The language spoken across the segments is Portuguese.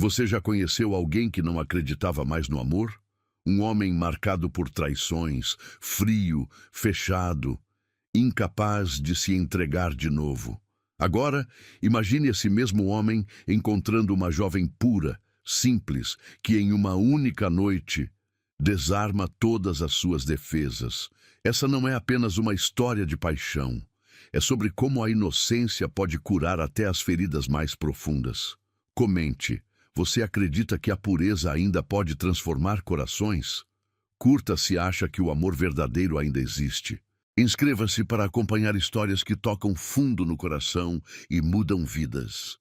Você já conheceu alguém que não acreditava mais no amor? Um homem marcado por traições, frio, fechado, incapaz de se entregar de novo. Agora, imagine esse mesmo homem encontrando uma jovem pura, simples, que em uma única noite desarma todas as suas defesas. Essa não é apenas uma história de paixão. É sobre como a inocência pode curar até as feridas mais profundas. Comente. Você acredita que a pureza ainda pode transformar corações? Curta se acha que o amor verdadeiro ainda existe. Inscreva-se para acompanhar histórias que tocam fundo no coração e mudam vidas.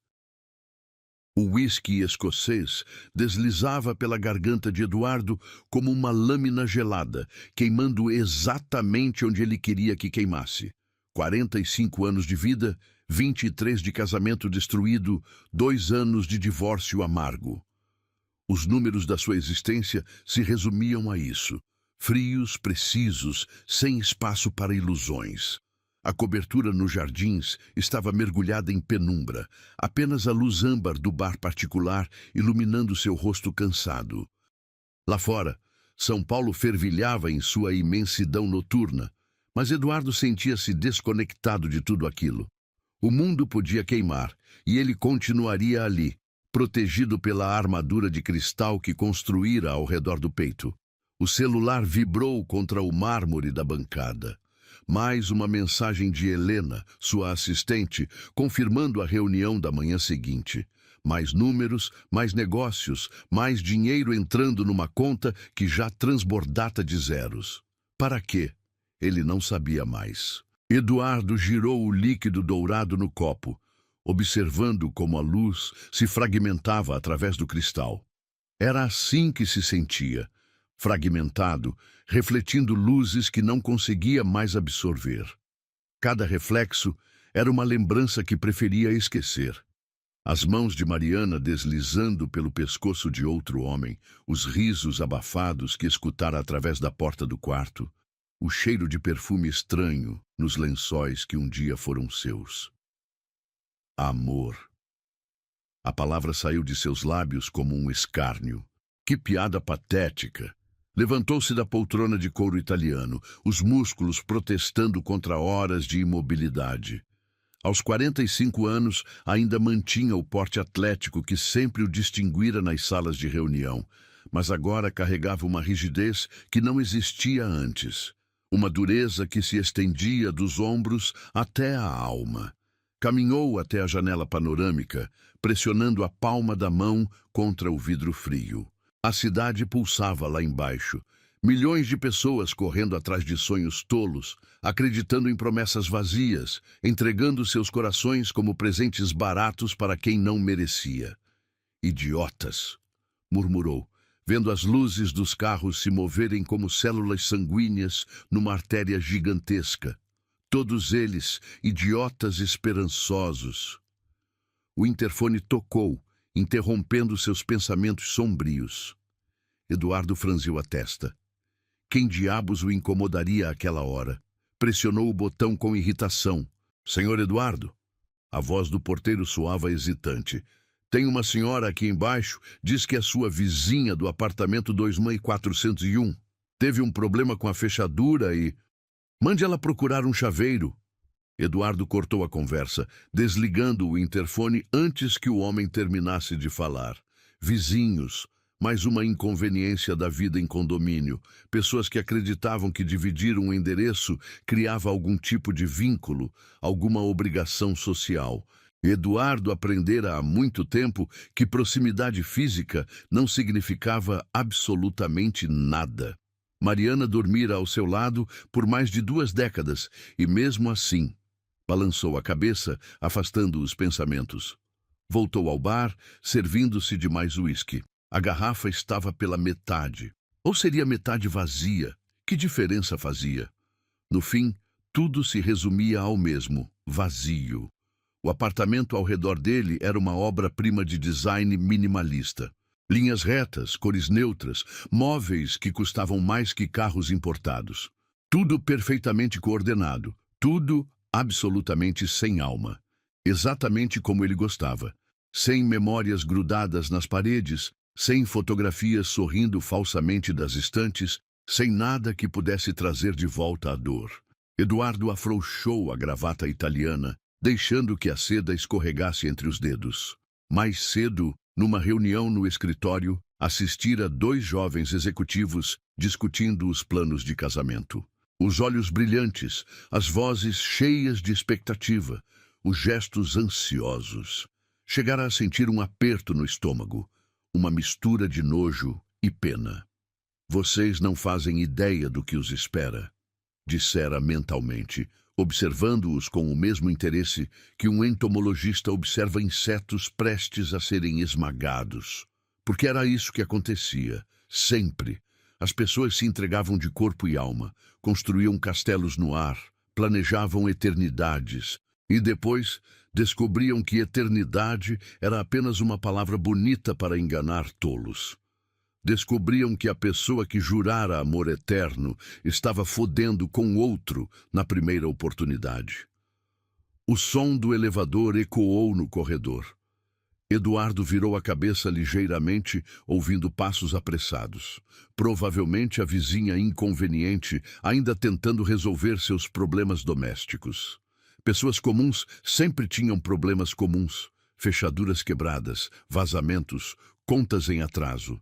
O uísque escocês deslizava pela garganta de Eduardo como uma lâmina gelada, queimando exatamente onde ele queria que queimasse. 45 anos de vida, 23 de casamento destruído, 2 anos de divórcio amargo. Os números da sua existência se resumiam a isso. Frios, precisos, sem espaço para ilusões. A cobertura nos jardins estava mergulhada em penumbra, apenas a luz âmbar do bar particular iluminando seu rosto cansado. Lá fora, São Paulo fervilhava em sua imensidão noturna, mas Eduardo sentia-se desconectado de tudo aquilo. O mundo podia queimar, e ele continuaria ali, protegido pela armadura de cristal que construíra ao redor do peito. O celular vibrou contra o mármore da bancada. Mais uma mensagem de Helena, sua assistente, confirmando a reunião da manhã seguinte. Mais números, mais negócios, mais dinheiro entrando numa conta que já transbordata de zeros. Para quê? Ele não sabia mais. Eduardo girou o líquido dourado no copo, observando como a luz se fragmentava através do cristal. Era assim que se sentia, fragmentado, refletindo luzes que não conseguia mais absorver. Cada reflexo era uma lembrança que preferia esquecer. As mãos de Mariana deslizando pelo pescoço de outro homem, os risos abafados que escutara através da porta do quarto, o cheiro de perfume estranho nos lençóis que um dia foram seus. Amor. A palavra saiu de seus lábios como um escárnio. Que piada patética! Levantou-se da poltrona de couro italiano, os músculos protestando contra horas de imobilidade. Aos 45 anos, ainda mantinha o porte atlético que sempre o distinguira nas salas de reunião, mas agora carregava uma rigidez que não existia antes. Uma dureza que se estendia dos ombros até a alma. Caminhou até a janela panorâmica, pressionando a palma da mão contra o vidro frio. A cidade pulsava lá embaixo. Milhões de pessoas correndo atrás de sonhos tolos, acreditando em promessas vazias, entregando seus corações como presentes baratos para quem não merecia. Idiotas, murmurou, vendo as luzes dos carros se moverem como células sanguíneas numa artéria gigantesca. Todos eles, idiotas esperançosos. O interfone tocou, interrompendo seus pensamentos sombrios. Eduardo franziu a testa. Quem diabos o incomodaria àquela hora? Pressionou o botão com irritação. Senhor Eduardo? A voz do porteiro soava hesitante. Tem uma senhora aqui embaixo, diz que é sua vizinha do apartamento 2401. Teve um problema com a fechadura e... Mande ela procurar um chaveiro. Eduardo cortou a conversa, desligando o interfone antes que o homem terminasse de falar. Vizinhos, mais uma inconveniência da vida em condomínio. Pessoas que acreditavam que dividir um endereço criava algum tipo de vínculo, alguma obrigação social. Eduardo aprendera há muito tempo que proximidade física não significava absolutamente nada. Mariana dormira ao seu lado por mais de 2 décadas e, mesmo assim, balançou a cabeça, afastando os pensamentos. Voltou ao bar, servindo-se de mais uísque. A garrafa estava pela metade. Ou seria metade vazia? Que diferença fazia? No fim, tudo se resumia ao mesmo: vazio. O apartamento ao redor dele era uma obra-prima de design minimalista. Linhas retas, cores neutras, móveis que custavam mais que carros importados. Tudo perfeitamente coordenado, tudo absolutamente sem alma. Exatamente como ele gostava. sem memórias grudadas nas paredes, sem fotografias sorrindo falsamente das estantes, sem nada que pudesse trazer de volta a dor. Eduardo afrouxou a gravata italiana, deixando que a seda escorregasse entre os dedos. Mais cedo, numa reunião no escritório, assistira a 2 jovens executivos discutindo os planos de casamento. Os olhos brilhantes, as vozes cheias de expectativa, os gestos ansiosos. Chegara a sentir um aperto no estômago, uma mistura de nojo e pena. Vocês não fazem ideia do que os espera, dissera mentalmente, observando-os com o mesmo interesse que um entomologista observa insetos prestes a serem esmagados. Porque era isso que acontecia, sempre. As pessoas se entregavam de corpo e alma, construíam castelos no ar, planejavam eternidades, e depois descobriam que eternidade era apenas uma palavra bonita para enganar tolos. Descobriam que a pessoa que jurara amor eterno estava fodendo com outro na primeira oportunidade. O som do elevador ecoou no corredor. Eduardo virou a cabeça ligeiramente, ouvindo passos apressados. Provavelmente a vizinha inconveniente, ainda tentando resolver seus problemas domésticos. Pessoas comuns sempre tinham problemas comuns. Fechaduras quebradas, vazamentos, contas em atraso.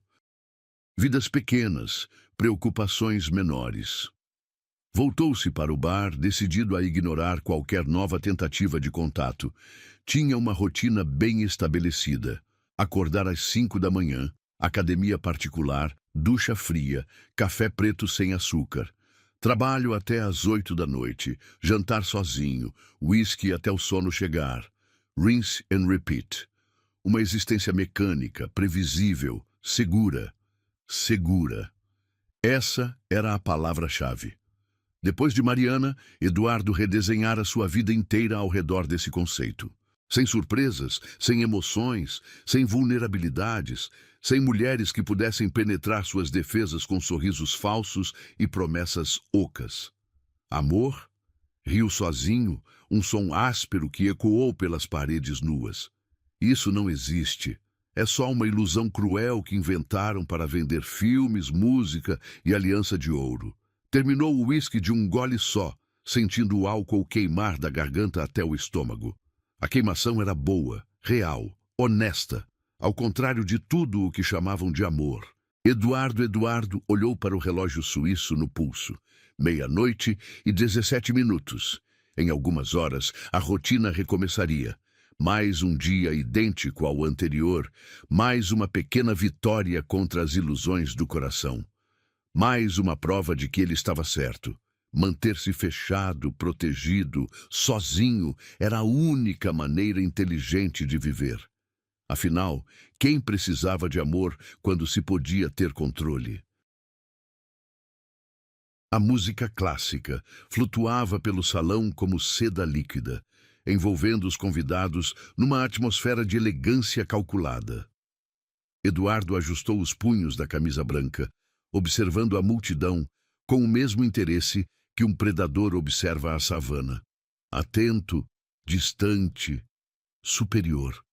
Vidas pequenas, preocupações menores. Voltou-se para o bar, decidido a ignorar qualquer nova tentativa de contato. Tinha uma rotina bem estabelecida. Acordar às 5 da manhã, academia particular, ducha fria, café preto sem açúcar. Trabalho até às 8 da noite, jantar sozinho, whisky até o sono chegar. Rinse and repeat. Uma existência mecânica, previsível, segura. Segura. Essa era a palavra-chave. Depois de Mariana, Eduardo redesenhara sua vida inteira ao redor desse conceito. Sem surpresas, sem emoções, sem vulnerabilidades, sem mulheres que pudessem penetrar suas defesas com sorrisos falsos e promessas ocas. Amor? Riu sozinho, um som áspero que ecoou pelas paredes nuas. Isso não existe. É só uma ilusão cruel que inventaram para vender filmes, música e aliança de ouro. Terminou o uísque de um gole só, sentindo o álcool queimar da garganta até o estômago. A queimação era boa, real, honesta, ao contrário de tudo o que chamavam de amor. Eduardo olhou para o relógio suíço no pulso. 00:17. Em algumas horas, a rotina recomeçaria. Mais um dia idêntico ao anterior, mais uma pequena vitória contra as ilusões do coração. Mais uma prova de que ele estava certo. Manter-se fechado, protegido, sozinho, era a única maneira inteligente de viver. Afinal, quem precisava de amor quando se podia ter controle? A música clássica flutuava pelo salão como seda líquida, envolvendo os convidados numa atmosfera de elegância calculada. Eduardo ajustou os punhos da camisa branca, observando a multidão com o mesmo interesse que um predador observa a savana. Atento, distante, superior.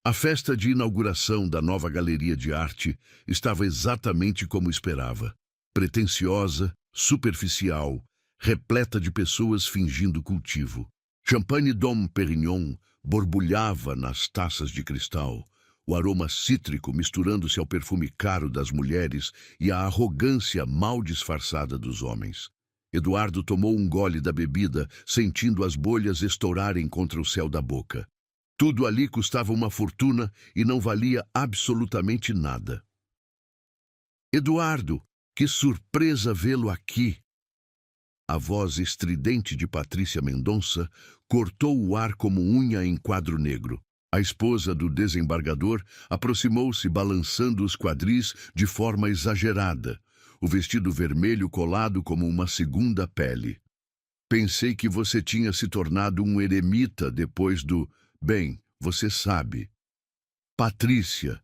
A festa de inauguração da nova galeria de arte estava exatamente como esperava. Pretensiosa, superficial, repleta de pessoas fingindo cultivo. Champanhe Dom Pérignon borbulhava nas taças de cristal, o aroma cítrico misturando-se ao perfume caro das mulheres e à arrogância mal disfarçada dos homens. Eduardo tomou um gole da bebida, sentindo as bolhas estourarem contra o céu da boca. Tudo ali custava uma fortuna e não valia absolutamente nada. Eduardo, que surpresa vê-lo aqui! A voz estridente de Patrícia Mendonça cortou o ar como unha em quadro negro. A esposa do desembargador aproximou-se balançando os quadris de forma exagerada, o vestido vermelho colado como uma segunda pele. Pensei que você tinha se tornado um eremita depois do... Bem, você sabe. Patrícia.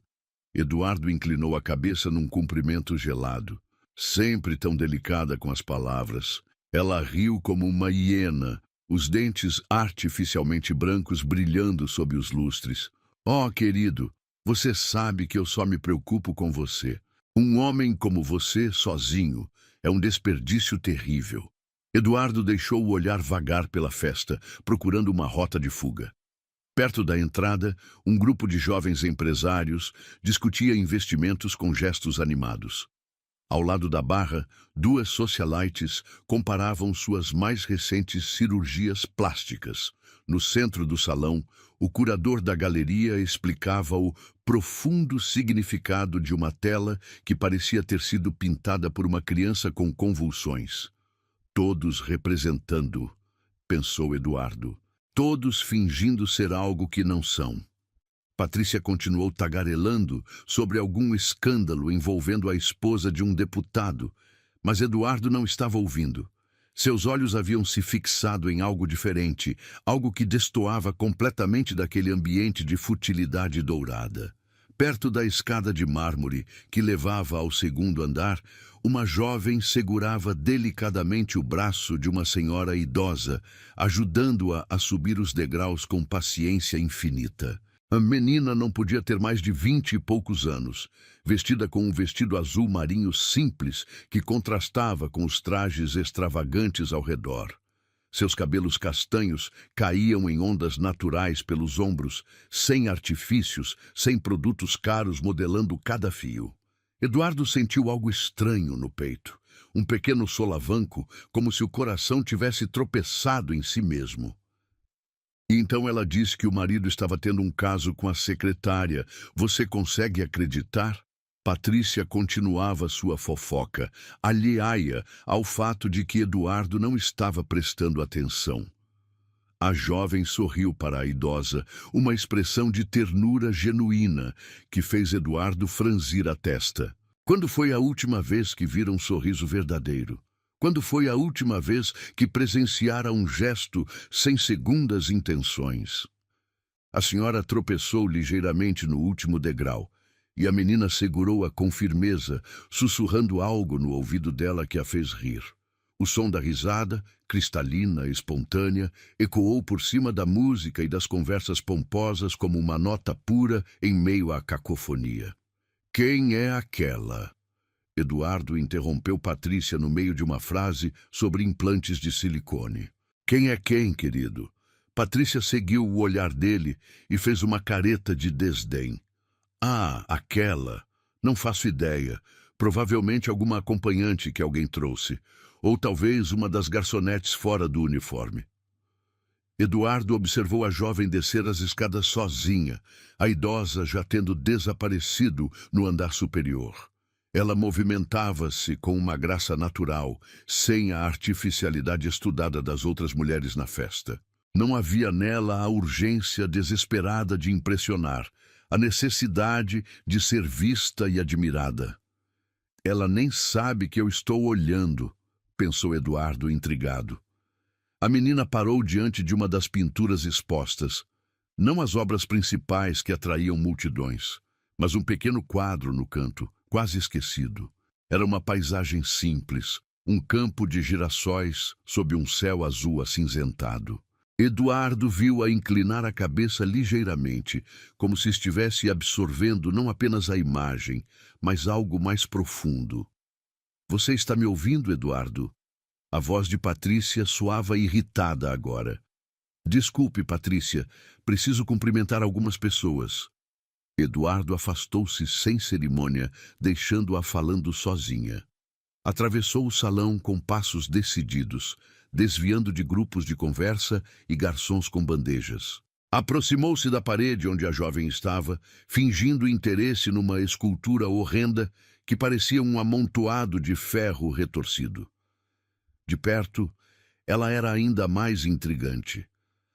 Eduardo inclinou a cabeça num cumprimento gelado. Sempre tão delicada com as palavras. Ela riu como uma hiena, os dentes artificialmente brancos brilhando sob os lustres. Oh, querido, você sabe que eu só me preocupo com você. Um homem como você, sozinho, é um desperdício terrível. Eduardo deixou o olhar vagar pela festa, procurando uma rota de fuga. Perto da entrada, um grupo de jovens empresários discutia investimentos com gestos animados. Ao lado da barra, duas socialites comparavam suas mais recentes cirurgias plásticas. No centro do salão, o curador da galeria explicava o profundo significado de uma tela que parecia ter sido pintada por uma criança com convulsões. Todos representando, pensou Eduardo. Todos fingindo ser algo que não são. Patrícia continuou tagarelando sobre algum escândalo envolvendo a esposa de um deputado, mas Eduardo não estava ouvindo. Seus olhos haviam se fixado em algo diferente, algo que destoava completamente daquele ambiente de futilidade dourada. Perto da escada de mármore que levava ao segundo andar, uma jovem segurava delicadamente o braço de uma senhora idosa, ajudando-a a subir os degraus com paciência infinita. A menina não podia ter mais de 20 e poucos anos, vestida com um vestido azul marinho simples que contrastava com os trajes extravagantes ao redor. Seus cabelos castanhos caíam em ondas naturais pelos ombros, sem artifícios, sem produtos caros modelando cada fio. Eduardo sentiu algo estranho no peito, um pequeno solavanco, como se o coração tivesse tropeçado em si mesmo. E então ela disse que o marido estava tendo um caso com a secretária. Você consegue acreditar? Patrícia continuava sua fofoca, alheia ao fato de que Eduardo não estava prestando atenção. A jovem sorriu para a idosa, uma expressão de ternura genuína que fez Eduardo franzir a testa. Quando foi a última vez que viram um sorriso verdadeiro? Quando foi a última vez que presenciara um gesto sem segundas intenções? A senhora tropeçou ligeiramente no último degrau, e a menina segurou-a com firmeza, sussurrando algo no ouvido dela que a fez rir. O som da risada, cristalina, espontânea, ecoou por cima da música e das conversas pomposas como uma nota pura em meio à cacofonia. Quem é aquela? Eduardo interrompeu Patrícia no meio de uma frase sobre implantes de silicone. Quem é quem, querido? Patrícia seguiu o olhar dele e fez uma careta de desdém. Ah, aquela. Não faço ideia. Provavelmente alguma acompanhante que alguém trouxe. Ou talvez uma das garçonetes fora do uniforme. Eduardo observou a jovem descer as escadas sozinha, a idosa já tendo desaparecido no andar superior. Ela movimentava-se com uma graça natural, sem a artificialidade estudada das outras mulheres na festa. Não havia nela a urgência desesperada de impressionar, a necessidade de ser vista e admirada. Ela nem sabe que eu estou olhando, pensou Eduardo intrigado. A menina parou diante de uma das pinturas expostas, não as obras principais que atraíam multidões, mas um pequeno quadro no canto, quase esquecido. Era uma paisagem simples, um campo de girassóis sob um céu azul acinzentado. Eduardo viu-a inclinar a cabeça ligeiramente, como se estivesse absorvendo não apenas a imagem, mas algo mais profundo. Você está me ouvindo, Eduardo? A voz de Patrícia soava irritada agora. Desculpe, Patrícia, preciso cumprimentar algumas pessoas. Eduardo afastou-se sem cerimônia, deixando-a falando sozinha. Atravessou o salão com passos decididos, desviando de grupos de conversa e garçons com bandejas. Aproximou-se da parede onde a jovem estava, fingindo interesse numa escultura horrenda que parecia um amontoado de ferro retorcido. De perto, ela era ainda mais intrigante.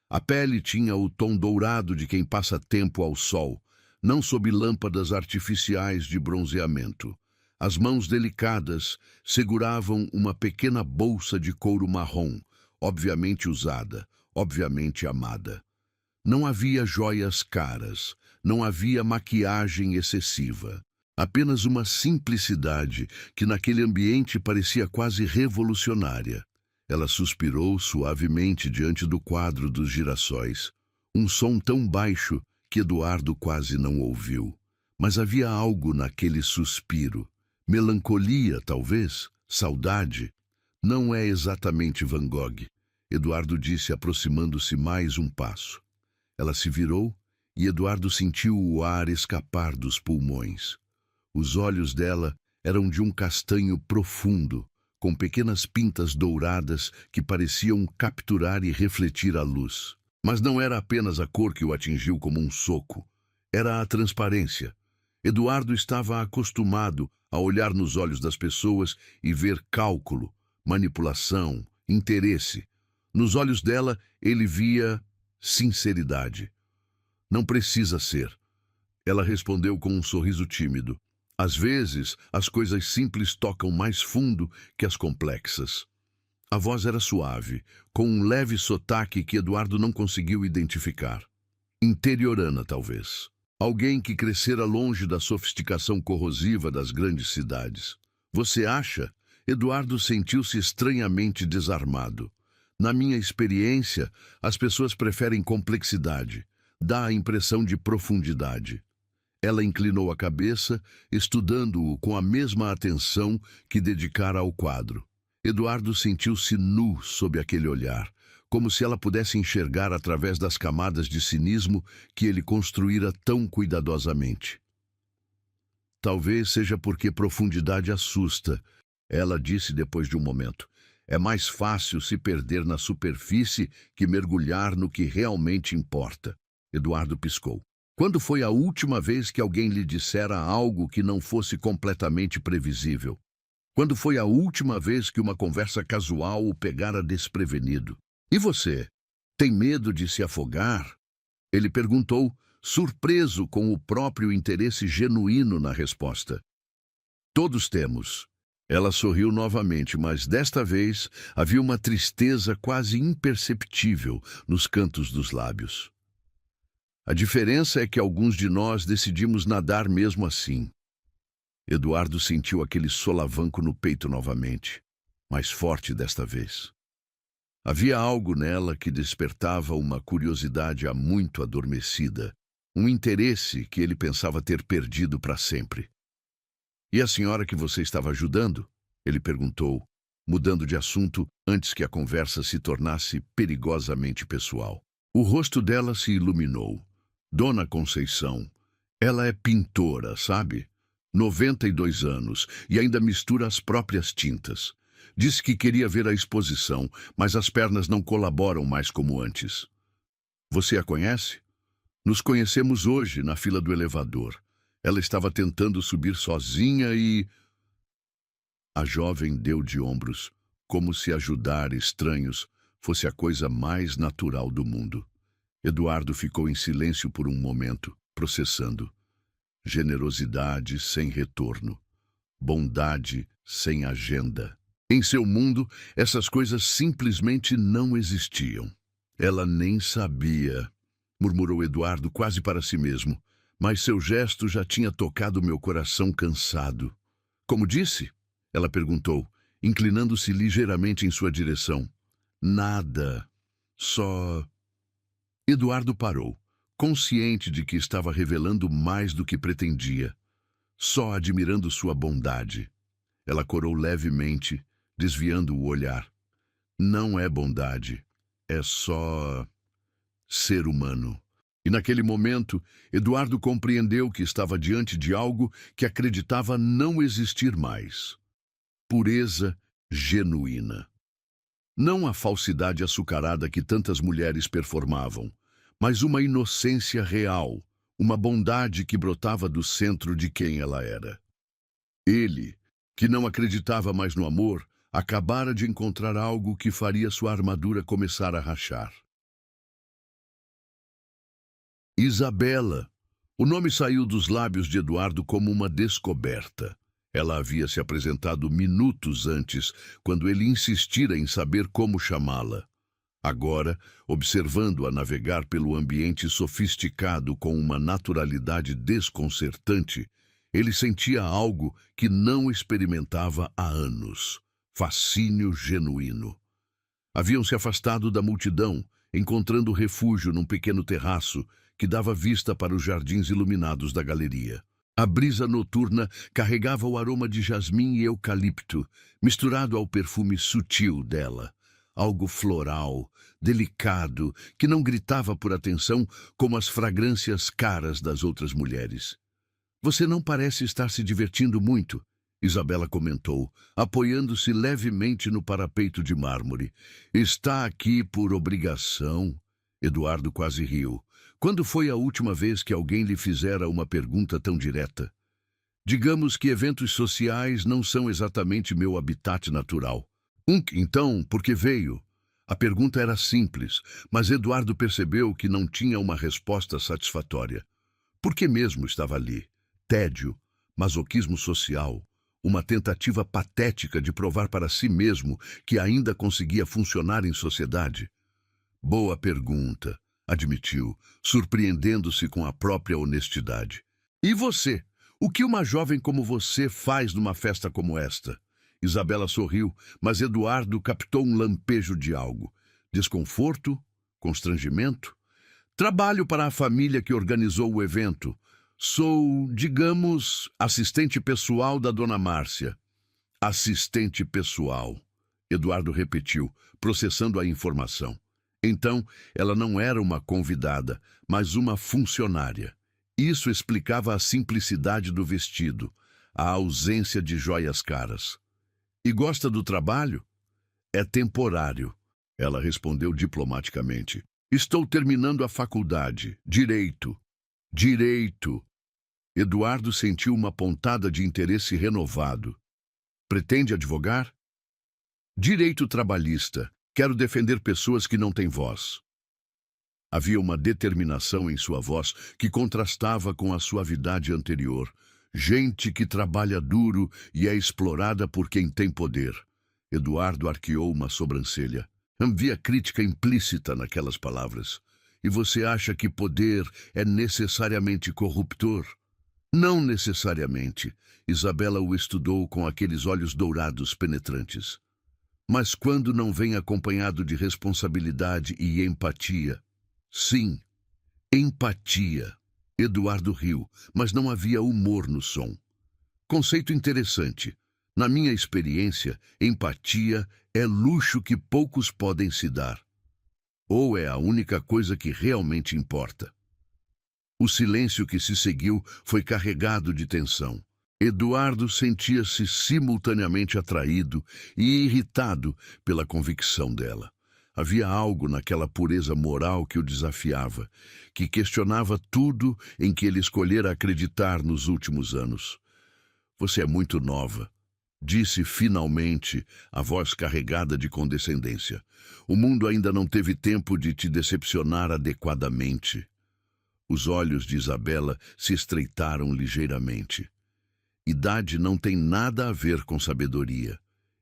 A pele tinha o tom dourado de quem passa tempo ao sol, não sob lâmpadas artificiais de bronzeamento. As mãos delicadas seguravam uma pequena bolsa de couro marrom, obviamente usada, obviamente amada. Não havia joias caras, não havia maquiagem excessiva. Apenas uma simplicidade que naquele ambiente parecia quase revolucionária. Ela suspirou suavemente diante do quadro dos girassóis. Um som tão baixo que Eduardo quase não ouviu. Mas havia algo naquele suspiro. Melancolia, talvez? Saudade? Não é exatamente Van Gogh, Eduardo disse, aproximando-se mais um passo. Ela se virou e Eduardo sentiu o ar escapar dos pulmões. Os olhos dela eram de um castanho profundo, com pequenas pintas douradas que pareciam capturar e refletir a luz. Mas não era apenas a cor que o atingiu como um soco. Era a transparência. Eduardo estava acostumado a olhar nos olhos das pessoas e ver cálculo, manipulação, interesse. Nos olhos dela, ele via sinceridade. Não precisa ser. Ela respondeu com um sorriso tímido. Às vezes, as coisas simples tocam mais fundo que as complexas. A voz era suave, com um leve sotaque que Eduardo não conseguiu identificar. Interiorana, talvez. Alguém que crescera longe da sofisticação corrosiva das grandes cidades. Você acha? Eduardo sentiu-se estranhamente desarmado. Na minha experiência, as pessoas preferem complexidade. Dá a impressão de profundidade. Ela inclinou a cabeça, estudando-o com a mesma atenção que dedicara ao quadro. Eduardo sentiu-se nu sob aquele olhar, como se ela pudesse enxergar através das camadas de cinismo que ele construíra tão cuidadosamente. Talvez seja porque profundidade assusta, ela disse depois de um momento. É mais fácil se perder na superfície que mergulhar no que realmente importa. Eduardo piscou. Quando foi a última vez que alguém lhe dissera algo que não fosse completamente previsível? Quando foi a última vez que uma conversa casual o pegara desprevenido? E você? Tem medo de se afogar? Ele perguntou, surpreso com o próprio interesse genuíno na resposta. Todos temos. Ela sorriu novamente, mas desta vez havia uma tristeza quase imperceptível nos cantos dos lábios. A diferença é que alguns de nós decidimos nadar mesmo assim. Eduardo sentiu aquele solavanco no peito novamente, mais forte desta vez. Havia algo nela que despertava uma curiosidade há muito adormecida, um interesse que ele pensava ter perdido para sempre. E a senhora que você estava ajudando? Ele perguntou, mudando de assunto antes que a conversa se tornasse perigosamente pessoal. O rosto dela se iluminou. Dona Conceição, ela é pintora, sabe? 92 anos e ainda mistura as próprias tintas. Disse que queria ver a exposição, mas as pernas não colaboram mais como antes. Você a conhece? Nos conhecemos hoje na fila do elevador. Ela estava tentando subir sozinha e... A jovem deu de ombros, como se ajudar estranhos fosse a coisa mais natural do mundo. Eduardo ficou em silêncio por um momento, processando. Generosidade sem retorno. Bondade sem agenda. Em seu mundo, essas coisas simplesmente não existiam. Ela nem sabia, murmurou Eduardo quase para si mesmo, mas seu gesto já tinha tocado meu coração cansado. Como disse? Ela perguntou, inclinando-se ligeiramente em sua direção. Nada. Só... Eduardo parou, consciente de que estava revelando mais do que pretendia, só admirando sua bondade. Ela corou levemente, desviando o olhar. Não é bondade, é só ser humano. E naquele momento, Eduardo compreendeu que estava diante de algo que acreditava não existir mais. Pureza genuína. Não a falsidade açucarada que tantas mulheres performavam, mas uma inocência real, uma bondade que brotava do centro de quem ela era. Ele, que não acreditava mais no amor, acabara de encontrar algo que faria sua armadura começar a rachar. Isabela. O nome saiu dos lábios de Eduardo como uma descoberta. Ela havia se apresentado minutos antes, quando ele insistira em saber como chamá-la. Agora, observando-a navegar pelo ambiente sofisticado com uma naturalidade desconcertante, ele sentia algo que não experimentava há anos. Fascínio genuíno. Haviam se afastado da multidão, encontrando refúgio num pequeno terraço que dava vista para os jardins iluminados da galeria. A brisa noturna carregava o aroma de jasmim e eucalipto, misturado ao perfume sutil dela. Algo floral, delicado, que não gritava por atenção como as fragrâncias caras das outras mulheres. Você não parece estar se divertindo muito, Isabela comentou, apoiando-se levemente no parapeito de mármore. Está aqui por obrigação. Eduardo quase riu. Quando foi a última vez que alguém lhe fizera uma pergunta tão direta? Digamos que eventos sociais não são exatamente meu habitat natural. Então, por que veio? A pergunta era simples, mas Eduardo percebeu que não tinha uma resposta satisfatória. Por que mesmo estava ali? Tédio, masoquismo social, uma tentativa patética de provar para si mesmo que ainda conseguia funcionar em sociedade? Boa pergunta, admitiu, surpreendendo-se com a própria honestidade. E você? O que uma jovem como você faz numa festa como esta? Isabela sorriu, mas Eduardo captou um lampejo de algo. Desconforto? Constrangimento? Trabalho para a família que organizou o evento. Sou, digamos, assistente pessoal da dona Márcia. Assistente pessoal, Eduardo repetiu, processando a informação. Então, ela não era uma convidada, mas uma funcionária. Isso explicava a simplicidade do vestido, a ausência de joias caras. E gosta do trabalho? É temporário, ela respondeu diplomaticamente. Estou terminando a faculdade. Direito. Direito. Eduardo sentiu uma pontada de interesse renovado. Pretende advogar? Direito trabalhista. Quero defender pessoas que não têm voz. Havia uma determinação em sua voz que contrastava com a suavidade anterior. Gente que trabalha duro e é explorada por quem tem poder. Eduardo arqueou uma sobrancelha. Havia crítica implícita naquelas palavras. E você acha que poder é necessariamente corruptor? Não necessariamente. Isabela o estudou com aqueles olhos dourados penetrantes. Mas quando não vem acompanhado de responsabilidade e empatia? Sim, empatia. Eduardo riu, mas não havia humor no som. Conceito interessante. Na minha experiência, empatia é luxo que poucos podem se dar. Ou é a única coisa que realmente importa. O silêncio que se seguiu foi carregado de tensão. Eduardo sentia-se simultaneamente atraído e irritado pela convicção dela. Havia algo naquela pureza moral que o desafiava, que questionava tudo em que ele escolhera acreditar nos últimos anos. Você é muito nova, disse finalmente, a voz carregada de condescendência. O mundo ainda não teve tempo de te decepcionar adequadamente. Os olhos de Isabela se estreitaram ligeiramente. Idade não tem nada a ver com sabedoria,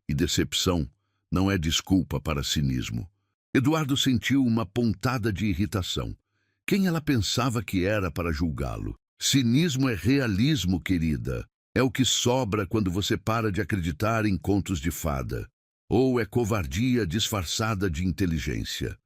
e decepção não é desculpa para cinismo. Eduardo sentiu uma pontada de irritação. Quem ela pensava que era para julgá-lo? Cinismo é realismo, querida. É o que sobra quando você para de acreditar em contos de fada. Ou é covardia disfarçada de inteligência.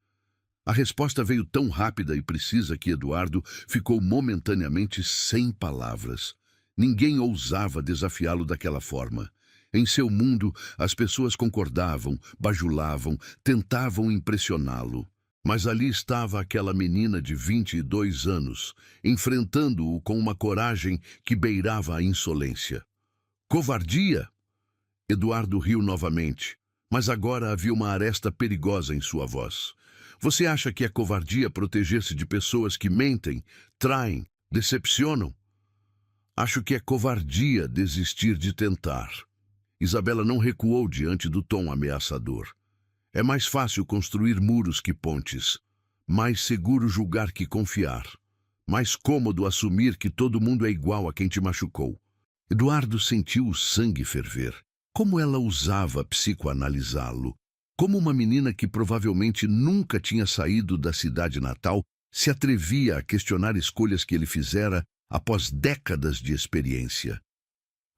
A resposta veio tão rápida e precisa que Eduardo ficou momentaneamente sem palavras. Ninguém ousava desafiá-lo daquela forma. Em seu mundo, as pessoas concordavam, bajulavam, tentavam impressioná-lo. Mas ali estava aquela menina de 22 anos, enfrentando-o com uma coragem que beirava a insolência. Covardia? Eduardo riu novamente, mas agora havia uma aresta perigosa em sua voz. Você acha que é covardia proteger-se de pessoas que mentem, traem, decepcionam? Acho que é covardia desistir de tentar. Isabela não recuou diante do tom ameaçador. É mais fácil construir muros que pontes. Mais seguro julgar que confiar. Mais cômodo assumir que todo mundo é igual a quem te machucou. Eduardo sentiu o sangue ferver. Como ela ousava psicoanalisá-lo? Como uma menina que provavelmente nunca tinha saído da cidade natal se atrevia a questionar escolhas que ele fizera após décadas de experiência.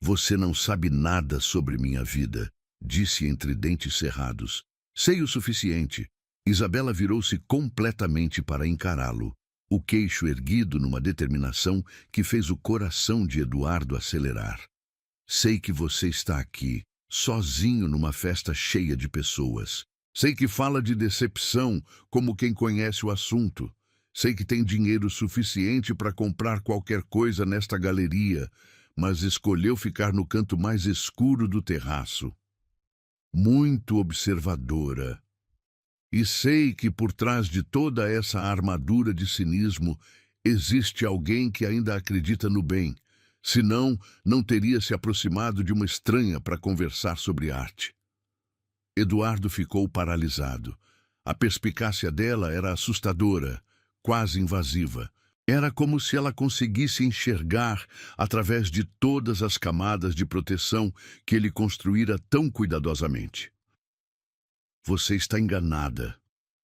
Você não sabe nada sobre minha vida, disse entre dentes cerrados. Sei o suficiente. Isabela virou-se completamente para encará-lo. o queixo erguido numa determinação que fez o coração de Eduardo acelerar. Sei que você está aqui, sozinho numa festa cheia de pessoas. Sei que fala de decepção como quem conhece o assunto. Sei que tem dinheiro suficiente para comprar qualquer coisa nesta galeria, mas escolheu ficar no canto mais escuro do terraço. Muito observadora. E sei que por trás de toda essa armadura de cinismo existe alguém que ainda acredita no bem. Senão, não teria se aproximado de uma estranha para conversar sobre arte. Eduardo ficou paralisado. A perspicácia dela era assustadora, quase invasiva. Era como se ela conseguisse enxergar através de todas as camadas de proteção que ele construíra tão cuidadosamente. Você está enganada,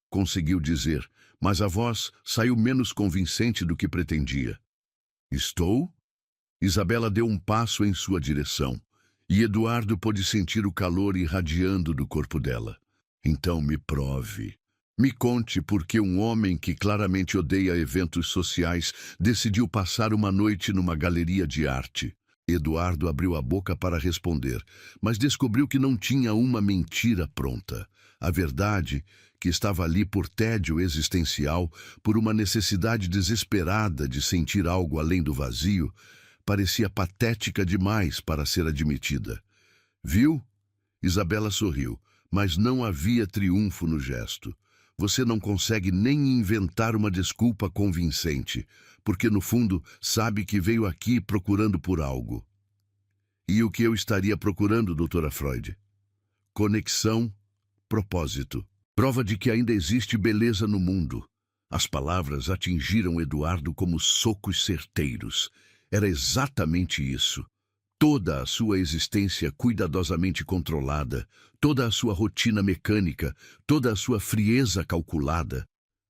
conseguiu dizer, mas a voz saiu menos convincente do que pretendia. Estou? Isabela deu um passo em sua direção, e Eduardo pôde sentir o calor irradiando do corpo dela. Então me prove. Me conte por que um homem que claramente odeia eventos sociais decidiu passar uma noite numa galeria de arte. Eduardo abriu a boca para responder, mas descobriu que não tinha uma mentira pronta. A verdade, que estava ali por tédio existencial, por uma necessidade desesperada de sentir algo além do vazio, parecia patética demais para ser admitida. Viu? Isabela sorriu, mas não havia triunfo no gesto. Você não consegue nem inventar uma desculpa convincente, porque no fundo sabe que veio aqui procurando por algo. E o que eu estaria procurando, doutora Freud? Conexão, propósito. Prova de que ainda existe beleza no mundo. As palavras atingiram Eduardo como socos certeiros. Era exatamente isso. Toda a sua existência cuidadosamente controlada, toda a sua rotina mecânica, toda a sua frieza calculada.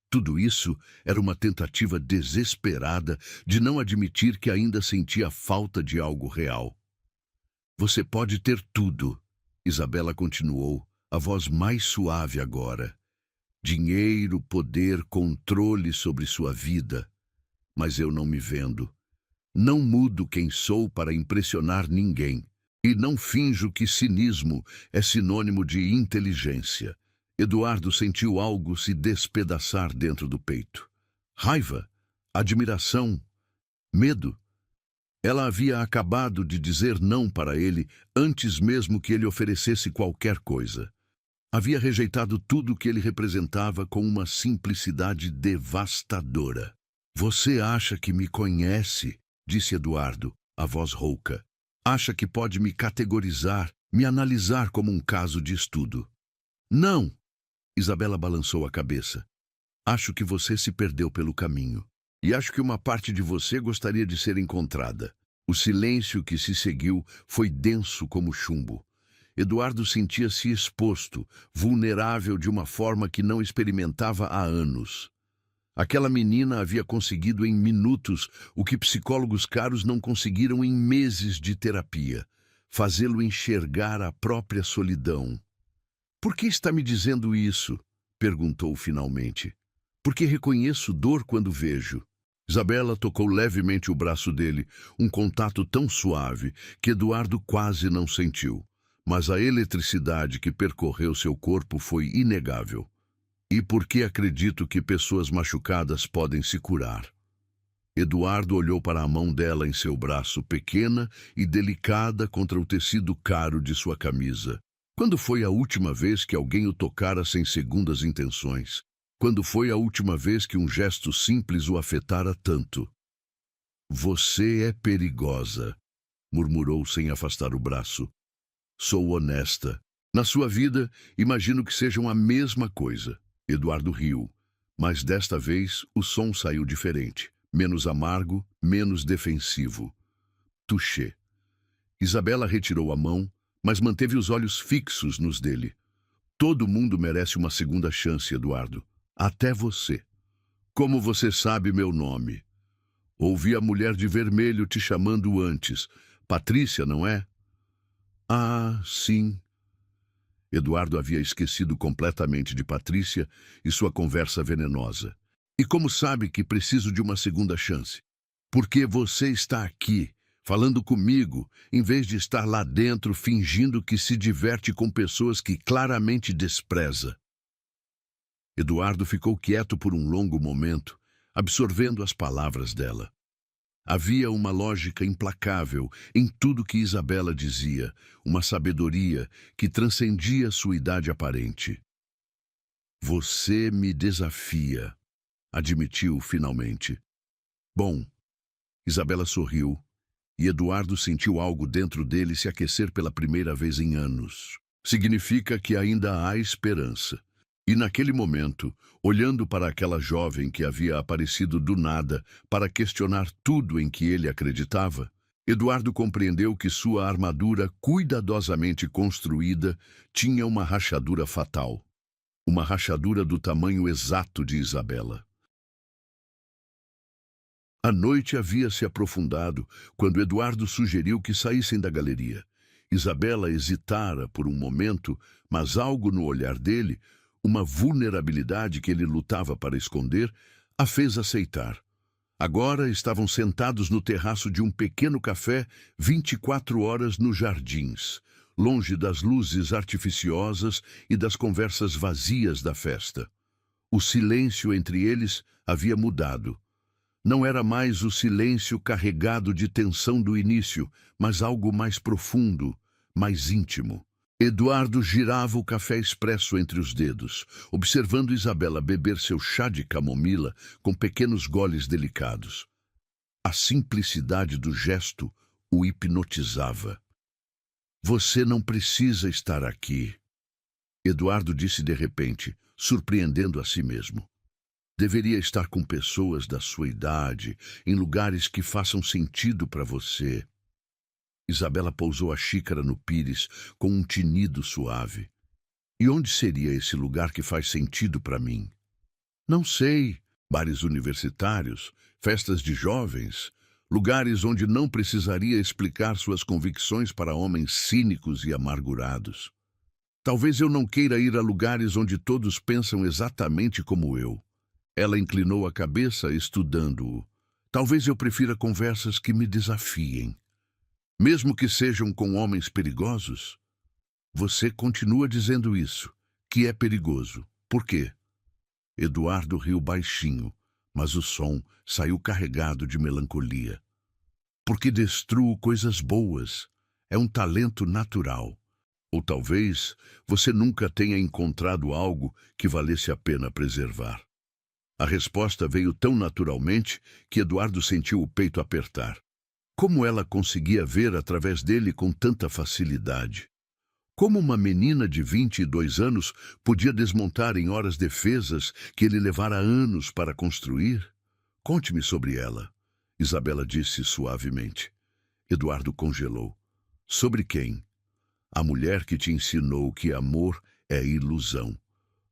Tudo isso era uma tentativa desesperada de não admitir que ainda sentia falta de algo real. Você pode ter tudo, Isabela continuou, a voz mais suave agora. Dinheiro, poder, controle sobre sua vida. Mas eu não me vendo. Não mudo quem sou para impressionar ninguém. E não finjo que cinismo é sinônimo de inteligência. Eduardo sentiu algo se despedaçar dentro do peito. Raiva, admiração, medo. Ela havia acabado de dizer não para ele antes mesmo que ele oferecesse qualquer coisa. Havia rejeitado tudo que ele representava com uma simplicidade devastadora. Você acha que me conhece? Disse Eduardo, a voz rouca. Acha que pode me categorizar, me analisar como um caso de estudo. Não! Isabela balançou a cabeça. Acho que você se perdeu pelo caminho. E acho que uma parte de você gostaria de ser encontrada. O silêncio que se seguiu foi denso como chumbo. Eduardo sentia-se exposto, vulnerável de uma forma que não experimentava há anos. Aquela menina havia conseguido em minutos o que psicólogos caros não conseguiram em meses de terapia, fazê-lo enxergar a própria solidão. Por que está me dizendo isso? Perguntou finalmente. Porque reconheço dor quando vejo. Isabela tocou levemente o braço dele, um contato tão suave que Eduardo quase não sentiu. Mas a eletricidade que percorreu seu corpo foi inegável. E por que acredito que pessoas machucadas podem se curar? Eduardo olhou para a mão dela em seu braço, pequena e delicada contra o tecido caro de sua camisa. Quando foi a última vez que alguém o tocara sem segundas intenções? Quando foi a última vez que um gesto simples o afetara tanto? Você é perigosa, murmurou sem afastar o braço. Sou honesta. Na sua vida, imagino que sejam a mesma coisa. Eduardo riu, mas desta vez o som saiu diferente, menos amargo, menos defensivo. Touché. Isabela retirou a mão, mas manteve os olhos fixos nos dele. Todo mundo merece uma segunda chance, Eduardo. Até você. Como você sabe meu nome? Ouvi a mulher de vermelho te chamando antes. Patrícia, não é? Ah, sim. Eduardo havia esquecido completamente de Patrícia e sua conversa venenosa. E como sabe que preciso de uma segunda chance? Porque você está aqui, falando comigo, em vez de estar lá dentro fingindo que se diverte com pessoas que claramente despreza. Eduardo ficou quieto por um longo momento, absorvendo as palavras dela. Havia uma lógica implacável em tudo que Isabela dizia, uma sabedoria que transcendia sua idade aparente. Você me desafia, admitiu finalmente. Bom, Isabela sorriu, e Eduardo sentiu algo dentro dele se aquecer pela primeira vez em anos. Significa que ainda há esperança. E naquele momento, olhando para aquela jovem que havia aparecido do nada para questionar tudo em que ele acreditava, Eduardo compreendeu que sua armadura cuidadosamente construída tinha uma rachadura fatal. Uma rachadura do tamanho exato de Isabela. A noite havia se aprofundado quando Eduardo sugeriu que saíssem da galeria. Isabela hesitara por um momento, mas algo no olhar dele, uma vulnerabilidade que ele lutava para esconder, a fez aceitar. Agora estavam sentados no terraço de um pequeno café 24 horas nos jardins, longe das luzes artificiosas e das conversas vazias da festa. O silêncio entre eles havia mudado. Não era mais o silêncio carregado de tensão do início, mas algo mais profundo, mais íntimo. Eduardo girava o café expresso entre os dedos, observando Isabela beber seu chá de camomila com pequenos goles delicados. A simplicidade do gesto o hipnotizava. Você não precisa estar aqui, Eduardo disse de repente, surpreendendo a si mesmo. Deveria estar com pessoas da sua idade, em lugares que façam sentido para você. Isabela pousou a xícara no pires com um tinido suave. E onde seria esse lugar que faz sentido para mim? Não sei. Bares universitários, festas de jovens, lugares onde não precisaria explicar suas convicções para homens cínicos e amargurados. Talvez eu não queira ir a lugares onde todos pensam exatamente como eu. Ela inclinou a cabeça, estudando-o. Talvez eu prefira conversas que me desafiem. Mesmo que sejam com homens perigosos? Você continua dizendo isso, que é perigoso. Por quê? Eduardo riu baixinho, mas o som saiu carregado de melancolia. Porque destruo coisas boas. É um talento natural. Ou talvez você nunca tenha encontrado algo que valesse a pena preservar. A resposta veio tão naturalmente que Eduardo sentiu o peito apertar. Como ela conseguia ver através dele com tanta facilidade? Como uma menina de 22 anos podia desmontar em horas defesas que ele levara anos para construir? Conte-me sobre ela, Isabela disse suavemente. Eduardo congelou. Sobre quem? A mulher que te ensinou que amor é ilusão.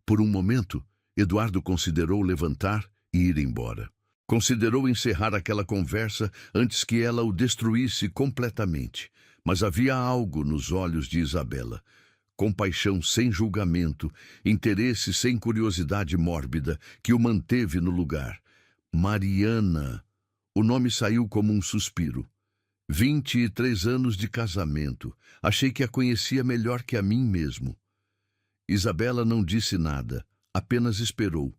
Por um momento, Eduardo considerou levantar e ir embora. Considerou encerrar aquela conversa antes que ela o destruísse completamente. Mas havia algo nos olhos de Isabela. Compaixão sem julgamento, interesse sem curiosidade mórbida, que o manteve no lugar. Mariana. O nome saiu como um suspiro. 23 anos de casamento. Achei que a conhecia melhor que a mim mesmo. Isabela não disse nada, apenas esperou.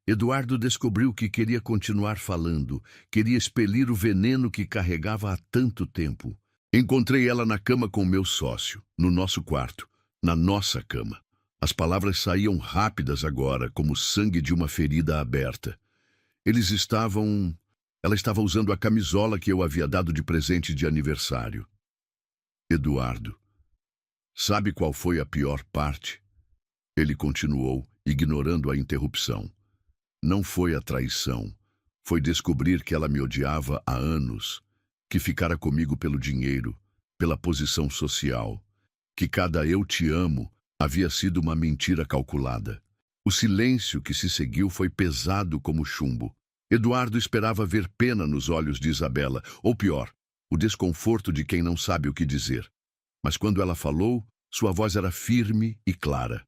Eduardo descobriu que queria continuar falando, queria expelir o veneno que carregava há tanto tempo. Encontrei ela na cama com meu sócio, no nosso quarto, na nossa cama. As palavras saíam rápidas agora, como sangue de uma ferida aberta. Ela estava usando a camisola que eu havia dado de presente de aniversário. Eduardo, sabe qual foi a pior parte? Ele continuou, ignorando a interrupção. Não foi a traição. Foi descobrir que ela me odiava há anos, que ficara comigo pelo dinheiro, pela posição social, que cada eu te amo havia sido uma mentira calculada. O silêncio que se seguiu foi pesado como chumbo. Eduardo esperava ver pena nos olhos de Isabela, ou pior, o desconforto de quem não sabe o que dizer. Mas quando ela falou, sua voz era firme e clara.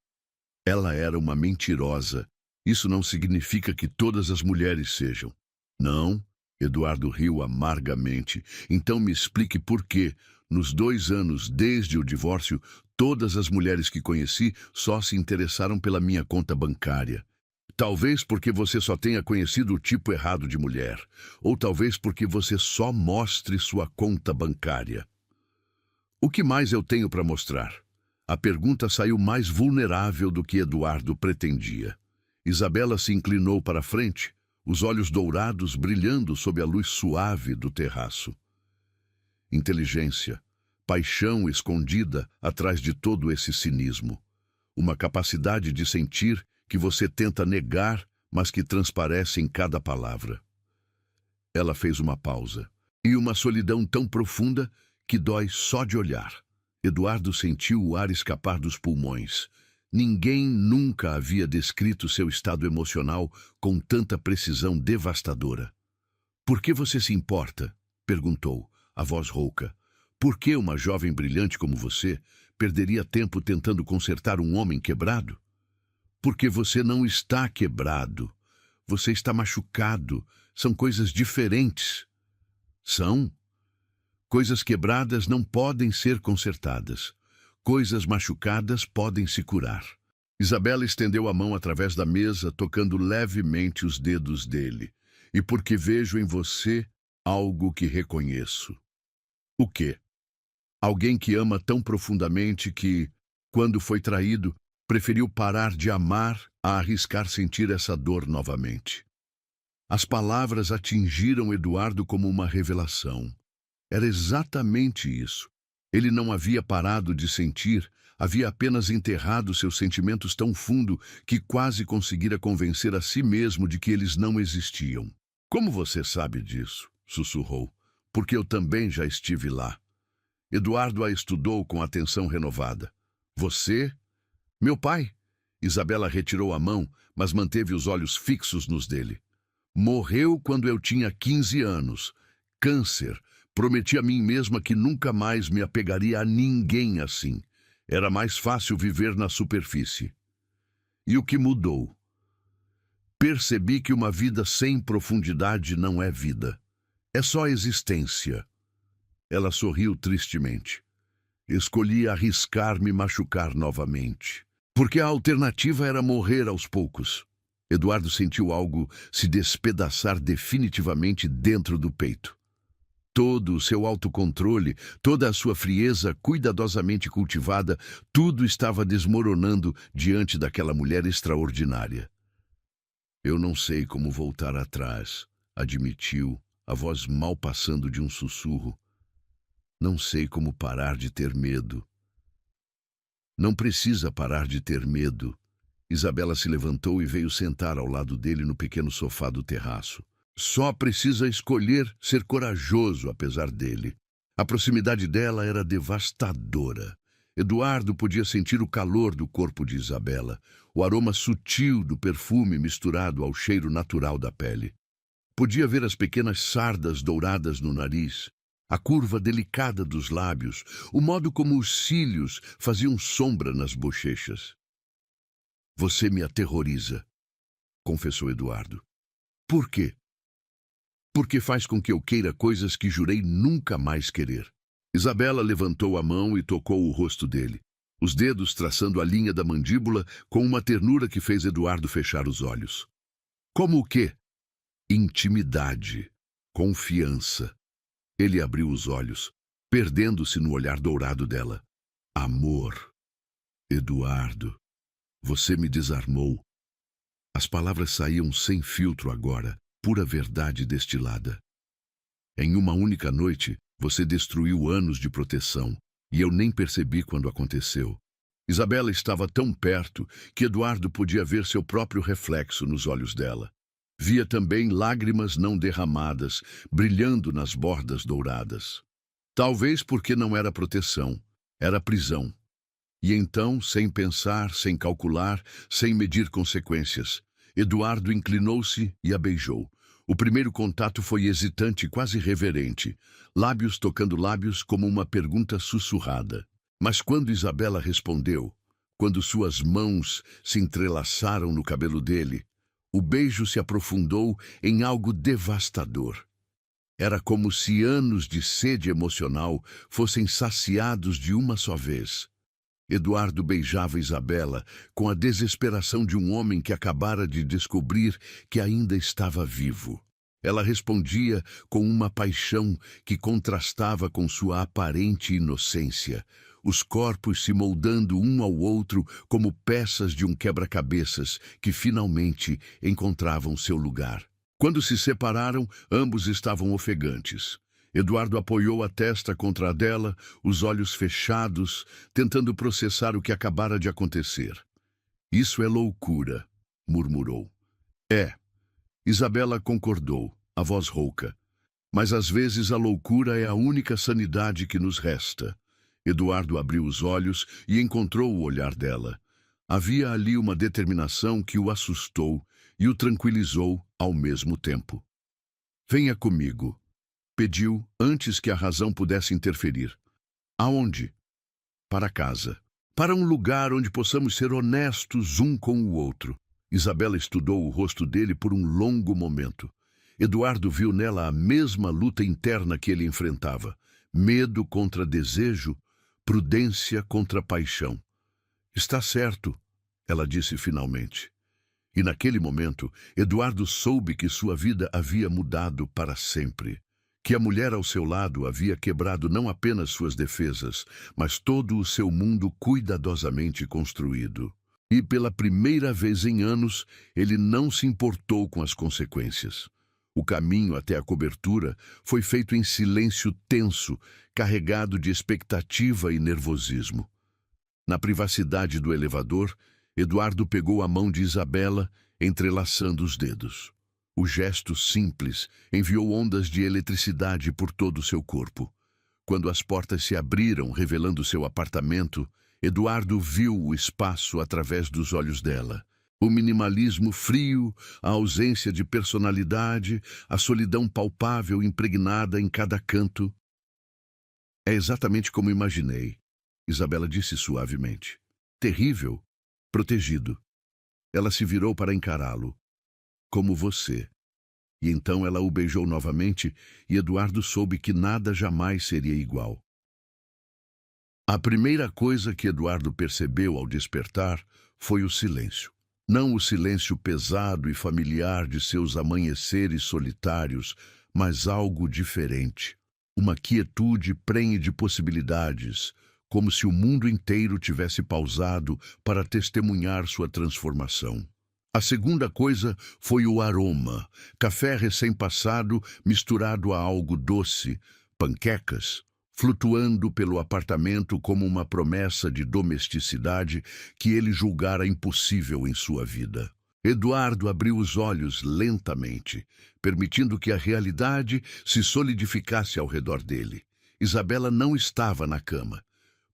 Ela era uma mentirosa, Isso não significa que todas as mulheres sejam. Não, Eduardo riu amargamente. Então me explique por que, nos 2 anos desde o divórcio, todas as mulheres que conheci só se interessaram pela minha conta bancária. Talvez porque você só tenha conhecido o tipo errado de mulher. Ou talvez porque você só mostre sua conta bancária. O que mais eu tenho para mostrar? A pergunta saiu mais vulnerável do que Eduardo pretendia. Isabela se inclinou para a frente, os olhos dourados brilhando sob a luz suave do terraço. Inteligência, paixão escondida atrás de todo esse cinismo. Uma capacidade de sentir que você tenta negar, mas que transparece em cada palavra. Ela fez uma pausa, e uma solidão tão profunda que dói só de olhar. Eduardo sentiu o ar escapar dos pulmões. Ninguém nunca havia descrito seu estado emocional com tanta precisão devastadora. "Por que você se importa?" perguntou, a voz rouca. "Por que uma jovem brilhante como você perderia tempo tentando consertar um homem quebrado?" "Porque você não está quebrado. Você está machucado. São coisas diferentes." "São? Coisas quebradas não podem ser consertadas. Coisas machucadas podem se curar." Isabela estendeu a mão através da mesa, tocando levemente os dedos dele. "E porque vejo em você algo que reconheço." "O quê?" "Alguém que ama tão profundamente que, quando foi traído, preferiu parar de amar a arriscar sentir essa dor novamente." As palavras atingiram Eduardo como uma revelação. Era exatamente isso. Ele não havia parado de sentir, havia apenas enterrado seus sentimentos tão fundo que quase conseguira convencer a si mesmo de que eles não existiam. "Como você sabe disso?" sussurrou. "Porque eu também já estive lá." Eduardo a estudou com atenção renovada. "Você?" "Meu pai." Isabela retirou a mão, mas manteve os olhos fixos nos dele. "Morreu quando eu tinha 15 anos. Câncer. Prometi a mim mesma que nunca mais me apegaria a ninguém assim. Era mais fácil viver na superfície." "E o que mudou?" "Percebi que uma vida sem profundidade não é vida. É só existência." Ela sorriu tristemente. "Escolhi arriscar me machucar novamente. Porque a alternativa era morrer aos poucos." Eduardo sentiu algo se despedaçar definitivamente dentro do peito. Todo o seu autocontrole, toda a sua frieza cuidadosamente cultivada, tudo estava desmoronando diante daquela mulher extraordinária. "Eu não sei como voltar atrás", admitiu, a voz mal passando de um sussurro. "Não sei como parar de ter medo." "Não precisa parar de ter medo." Isabela se levantou e veio sentar ao lado dele no pequeno sofá do terraço. "Só precisa escolher ser corajoso apesar dele." A proximidade dela era devastadora. Eduardo podia sentir o calor do corpo de Isabela, o aroma sutil do perfume misturado ao cheiro natural da pele. Podia ver as pequenas sardas douradas no nariz, a curva delicada dos lábios, o modo como os cílios faziam sombra nas bochechas. "Você me aterroriza", confessou Eduardo. "Por quê?" "Porque faz com que eu queira coisas que jurei nunca mais querer." Isabela levantou a mão e tocou o rosto dele, os dedos traçando a linha da mandíbula com uma ternura que fez Eduardo fechar os olhos. "Como o quê?" "Intimidade, confiança." Ele abriu os olhos, perdendo-se no olhar dourado dela. "Amor." "Eduardo, você me desarmou." As palavras saíam sem filtro agora, pura verdade destilada. "Em uma única noite, você destruiu anos de proteção, e eu nem percebi quando aconteceu." Isabela estava tão perto que Eduardo podia ver seu próprio reflexo nos olhos dela. Via também lágrimas não derramadas, brilhando nas bordas douradas. Talvez porque não era proteção, era prisão. E então, sem pensar, sem calcular, sem medir consequências, Eduardo inclinou-se e a beijou. O primeiro contato foi hesitante, quase reverente, lábios tocando lábios como uma pergunta sussurrada. Mas quando Isabela respondeu, quando suas mãos se entrelaçaram no cabelo dele, O beijo se aprofundou em algo devastador. Era como se anos de sede emocional fossem saciados de uma só vez. Eduardo beijava Isabela com a desesperação de um homem que acabara de descobrir que ainda estava vivo. Ela respondia com uma paixão que contrastava com sua aparente inocência, os corpos se moldando um ao outro como peças de um quebra-cabeças que finalmente encontravam seu lugar. Quando se separaram, ambos estavam ofegantes. Eduardo apoiou a testa contra a dela, os olhos fechados, tentando processar o que acabara de acontecer. "Isso é loucura", murmurou. "É." Isabela concordou, a voz rouca. "Mas às vezes a loucura é a única sanidade que nos resta." Eduardo abriu os olhos e encontrou o olhar dela. Havia ali uma determinação que o assustou e o tranquilizou ao mesmo tempo. "Venha comigo", pediu antes que a razão pudesse interferir. "Aonde?" "Para casa. Para um lugar onde possamos ser honestos um com o outro." Isabela estudou o rosto dele por um longo momento. Eduardo viu nela a mesma luta interna que ele enfrentava. Medo contra desejo, prudência contra paixão. "Está certo", ela disse finalmente. E naquele momento, Eduardo soube que sua vida havia mudado para sempre. Que a mulher ao seu lado havia quebrado não apenas suas defesas, mas todo o seu mundo cuidadosamente construído. E pela primeira vez em anos, ele não se importou com as consequências. O caminho até a cobertura foi feito em silêncio tenso, carregado de expectativa e nervosismo. Na privacidade do elevador, Eduardo pegou a mão de Isabela, entrelaçando os dedos. O gesto simples enviou ondas de eletricidade por todo o seu corpo. Quando as portas se abriram, revelando seu apartamento, Eduardo viu o espaço através dos olhos dela. O minimalismo frio, a ausência de personalidade, a solidão palpável impregnada em cada canto. "É exatamente como imaginei", Isabela disse suavemente. "Terrível, protegido." Ela se virou para encará-lo. "Como você." E então ela o beijou novamente e Eduardo soube que nada jamais seria igual. A primeira coisa que Eduardo percebeu ao despertar foi o silêncio. Não o silêncio pesado e familiar de seus amanheceres solitários, mas algo diferente. Uma quietude prenhe de possibilidades, como se o mundo inteiro tivesse pausado para testemunhar sua transformação. A segunda coisa foi o aroma, café recém-passado misturado a algo doce, panquecas, flutuando pelo apartamento como uma promessa de domesticidade que ele julgara impossível em sua vida. Eduardo abriu os olhos lentamente, permitindo que a realidade se solidificasse ao redor dele. Isabela não estava na cama.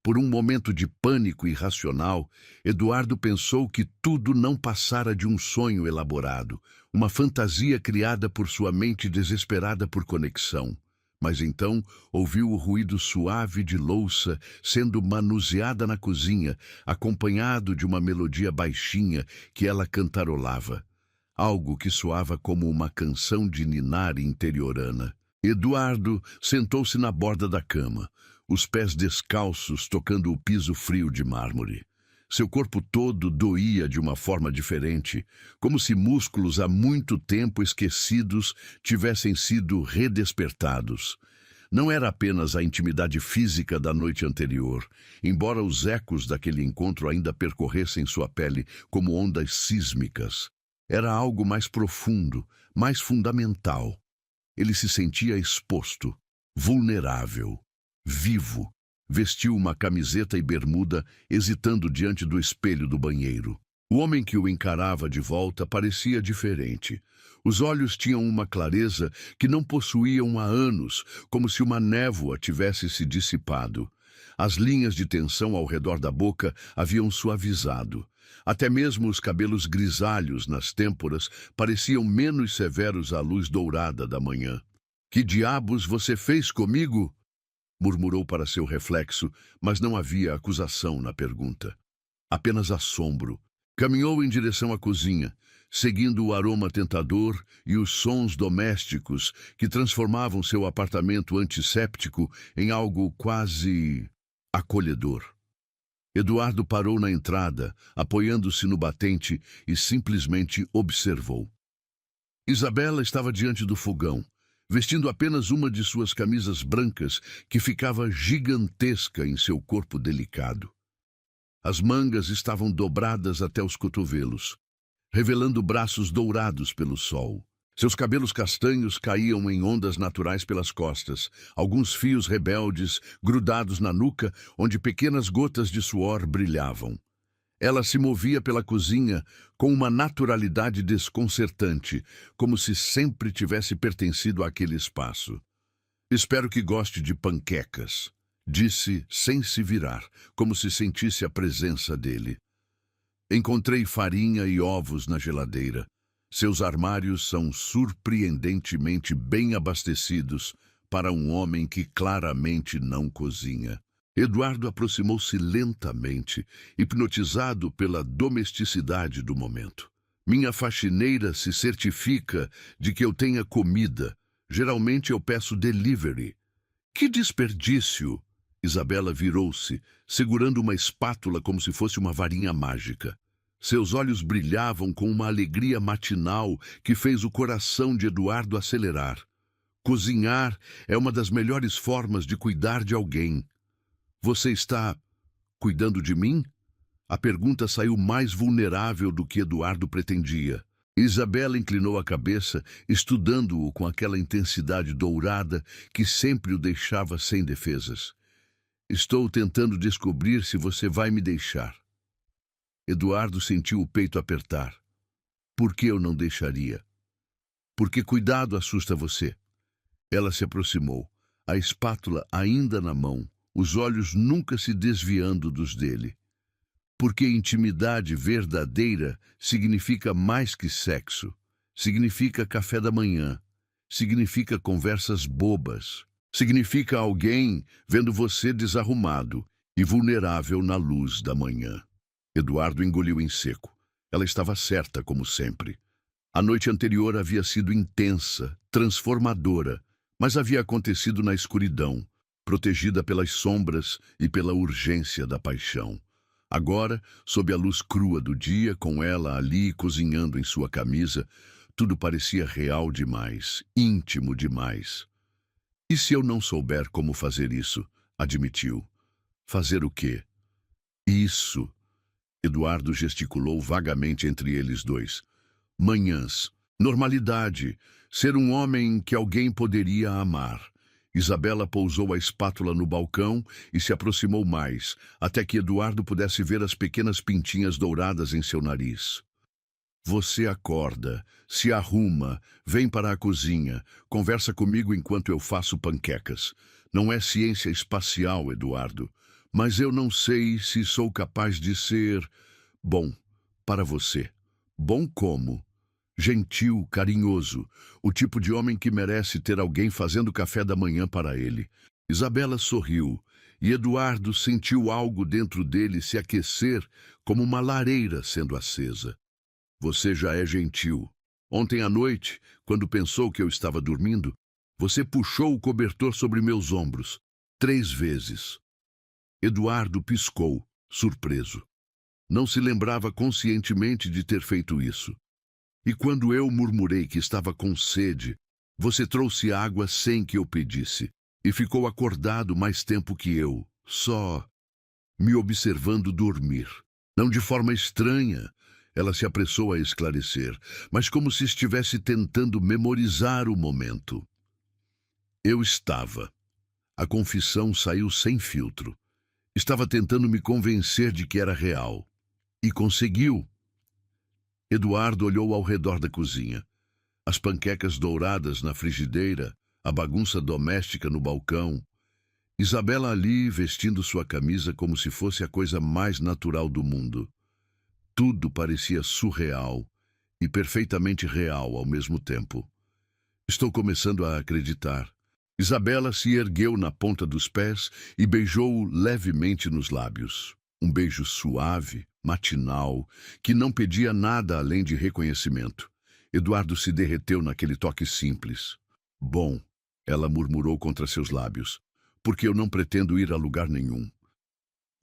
Por um momento de pânico irracional, Eduardo pensou que tudo não passara de um sonho elaborado, uma fantasia criada por sua mente desesperada por conexão. Mas então ouviu o ruído suave de louça sendo manuseada na cozinha, acompanhado de uma melodia baixinha que ela cantarolava. Algo que soava como uma canção de ninar interiorana. Eduardo sentou-se na borda da cama, os pés descalços tocando o piso frio de mármore. Seu corpo todo doía de uma forma diferente, como se músculos há muito tempo esquecidos tivessem sido redespertados. Não era apenas a intimidade física da noite anterior, embora os ecos daquele encontro ainda percorressem sua pele como ondas sísmicas. Era algo mais profundo, mais fundamental. Ele se sentia exposto, vulnerável, vivo. Vestiu uma camiseta e bermuda, hesitando diante do espelho do banheiro. O homem que o encarava de volta parecia diferente. Os olhos tinham uma clareza que não possuíam há anos, como se uma névoa tivesse se dissipado. As linhas de tensão ao redor da boca haviam suavizado. Até mesmo os cabelos grisalhos nas têmporas pareciam menos severos à luz dourada da manhã. "Que diabos você fez comigo?" murmurou para seu reflexo, mas não havia acusação na pergunta. Apenas assombro. Caminhou em direção à cozinha. seguindo o aroma tentador e os sons domésticos que transformavam seu apartamento antisséptico em algo quase acolhedor. Eduardo parou na entrada, apoiando-se no batente e simplesmente observou. Isabela estava diante do fogão, vestindo apenas uma de suas camisas brancas que ficava gigantesca em seu corpo delicado. As mangas estavam dobradas até os cotovelos, revelando braços dourados pelo sol. Seus cabelos castanhos caíam em ondas naturais pelas costas, alguns fios rebeldes grudados na nuca, onde pequenas gotas de suor brilhavam. Ela se movia pela cozinha com uma naturalidade desconcertante, como se sempre tivesse pertencido àquele espaço. "Espero que goste de panquecas", disse sem se virar, como se sentisse a presença dele. "Encontrei farinha e ovos na geladeira. Seus armários são surpreendentemente bem abastecidos para um homem que claramente não cozinha." Eduardo aproximou-se lentamente, hipnotizado pela domesticidade do momento. "Minha faxineira se certifica de que eu tenha comida. Geralmente eu peço delivery." "Que desperdício!" Isabela virou-se, segurando uma espátula como se fosse uma varinha mágica. Seus olhos brilhavam com uma alegria matinal que fez o coração de Eduardo acelerar. Cozinhar é uma das melhores formas de cuidar de alguém. "Você está cuidando de mim?" A pergunta saiu mais vulnerável do que Eduardo pretendia. Isabela inclinou a cabeça, estudando-o com aquela intensidade dourada que sempre o deixava sem defesas. "Estou tentando descobrir se você vai me deixar." Eduardo sentiu o peito apertar. "Por que eu não deixaria?" "Porque cuidado assusta você." Ela se aproximou, a espátula ainda na mão, os olhos nunca se desviando dos dele. "Porque intimidade verdadeira significa mais que sexo. Significa café da manhã. Significa conversas bobas. Significa alguém vendo você desarrumado e vulnerável na luz da manhã." Eduardo engoliu em seco. Ela estava certa, como sempre. A noite anterior havia sido intensa, transformadora, mas havia acontecido na escuridão, protegida pelas sombras e pela urgência da paixão. Agora, sob a luz crua do dia, com ela ali cozinhando em sua camisa, tudo parecia real demais, íntimo demais. "E se eu não souber como fazer isso?" admitiu. "Fazer o quê?" "Isso." Eduardo gesticulou vagamente entre eles dois. "Manhãs, normalidade, ser um homem que alguém poderia amar." Isabela pousou a espátula no balcão e se aproximou mais, até que Eduardo pudesse ver as pequenas pintinhas douradas em seu nariz. "Você acorda, se arruma, vem para a cozinha, conversa comigo enquanto eu faço panquecas. Não é ciência espacial, Eduardo, mas eu não sei se sou capaz de ser bom para você. Bom como? Gentil, carinhoso, o tipo de homem que merece ter alguém fazendo café da manhã para ele." Isabela sorriu, e Eduardo sentiu algo dentro dele se aquecer como uma lareira sendo acesa. "Você já é gentil. Ontem à noite, quando pensou que eu estava dormindo, você puxou o cobertor sobre meus ombros, 3 vezes. Eduardo piscou, surpreso. Não se lembrava conscientemente de ter feito isso. "E quando eu murmurei que estava com sede, você trouxe água sem que eu pedisse, e ficou acordado mais tempo que eu, só me observando dormir. Não de forma estranha." Ela se apressou a esclarecer, mas como se estivesse tentando memorizar o momento. "Eu estava." A confissão saiu sem filtro. "Estava tentando me convencer de que era real. E conseguiu." Eduardo olhou ao redor da cozinha. As panquecas douradas na frigideira, a bagunça doméstica no balcão. Isabela ali vestindo sua camisa como se fosse a coisa mais natural do mundo. Tudo parecia surreal e perfeitamente real ao mesmo tempo. "Estou começando a acreditar." Isabela se ergueu na ponta dos pés e beijou-o levemente nos lábios. Um beijo suave, matinal, que não pedia nada além de reconhecimento. Eduardo se derreteu naquele toque simples. Bom, ela murmurou contra seus lábios, porque eu não pretendo ir a lugar nenhum.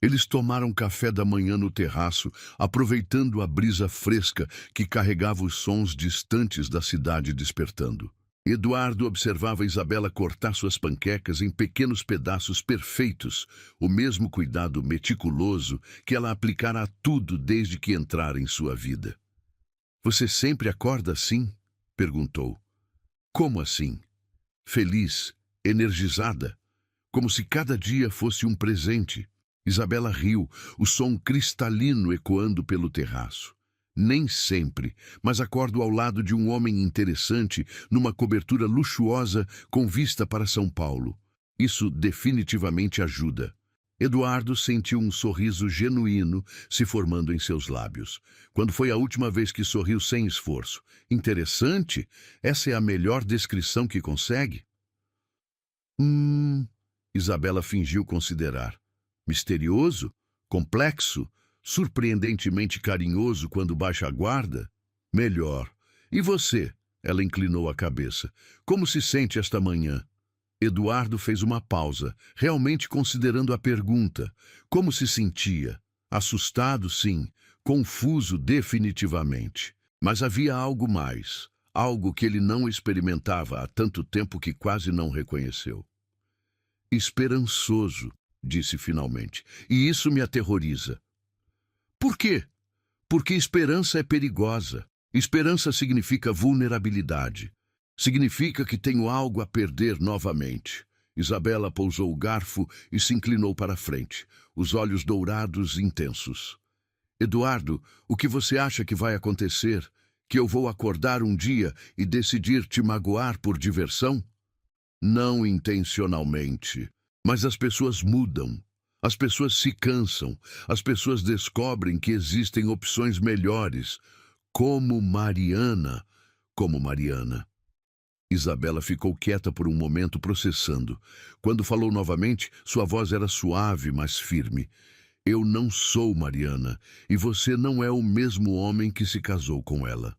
Eles tomaram café da manhã no terraço, aproveitando a brisa fresca que carregava os sons distantes da cidade despertando. Eduardo observava Isabela cortar suas panquecas em pequenos pedaços perfeitos, o mesmo cuidado meticuloso que ela aplicara a tudo desde que entrara em sua vida. "Você sempre acorda assim?" perguntou. "Como assim?" "Feliz, energizada, como se cada dia fosse um presente." Isabela riu, o som cristalino ecoando pelo terraço. "Nem sempre, mas acordo ao lado de um homem interessante, numa cobertura luxuosa com vista para São Paulo. Isso definitivamente ajuda." Eduardo sentiu um sorriso genuíno se formando em seus lábios. Quando foi a última vez que sorriu sem esforço? "Interessante? Essa é a melhor descrição que consegue?" Isabela fingiu considerar. "Misterioso? Complexo? Surpreendentemente carinhoso quando baixa a guarda?" "Melhor. E você?" Ela inclinou a cabeça. "Como se sente esta manhã?" Eduardo fez uma pausa, realmente considerando a pergunta. Como se sentia? Assustado, sim. Confuso, definitivamente. Mas havia algo mais. Algo que ele não experimentava há tanto tempo que quase não reconheceu. "Esperançoso", disse finalmente. "E isso me aterroriza." "Por quê?" "Porque esperança é perigosa. Esperança significa vulnerabilidade. Significa que tenho algo a perder novamente." Isabela pousou o garfo e se inclinou para a frente, os olhos dourados intensos. "Eduardo, o que você acha que vai acontecer? Que eu vou acordar um dia e decidir te magoar por diversão?" "Não intencionalmente. Mas as pessoas mudam. As pessoas se cansam. As pessoas descobrem que existem opções melhores. Como Mariana." "Como Mariana." Isabela ficou quieta por um momento, processando. Quando falou novamente, sua voz era suave, mas firme. "Eu não sou Mariana, e você não é o mesmo homem que se casou com ela."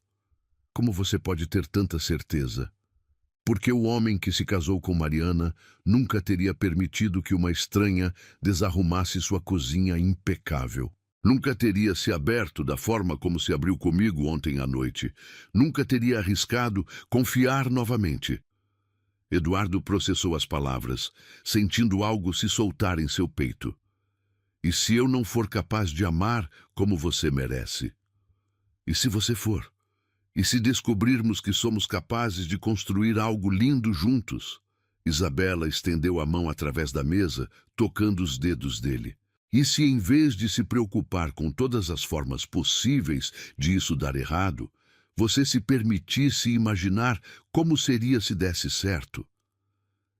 "Como você pode ter tanta certeza?" "Porque o homem que se casou com Mariana nunca teria permitido que uma estranha desarrumasse sua cozinha impecável. Nunca teria se aberto da forma como se abriu comigo ontem à noite. Nunca teria arriscado confiar novamente." Eduardo processou as palavras, sentindo algo se soltar em seu peito. "E se eu não for capaz de amar como você merece?" "E se você for? E se descobrirmos que somos capazes de construir algo lindo juntos?" Isabela estendeu a mão através da mesa, tocando os dedos dele. "E se em vez de se preocupar com todas as formas possíveis de isso dar errado, você se permitisse imaginar como seria se desse certo?"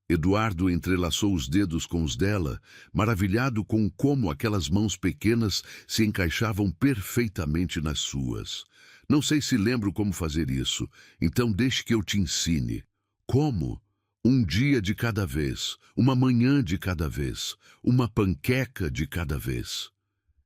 Eduardo entrelaçou os dedos com os dela, maravilhado com como aquelas mãos pequenas se encaixavam perfeitamente nas suas. "Não sei se lembro como fazer isso, então deixe que eu te ensine." "Como?" "Um dia de cada vez, uma manhã de cada vez, uma panqueca de cada vez."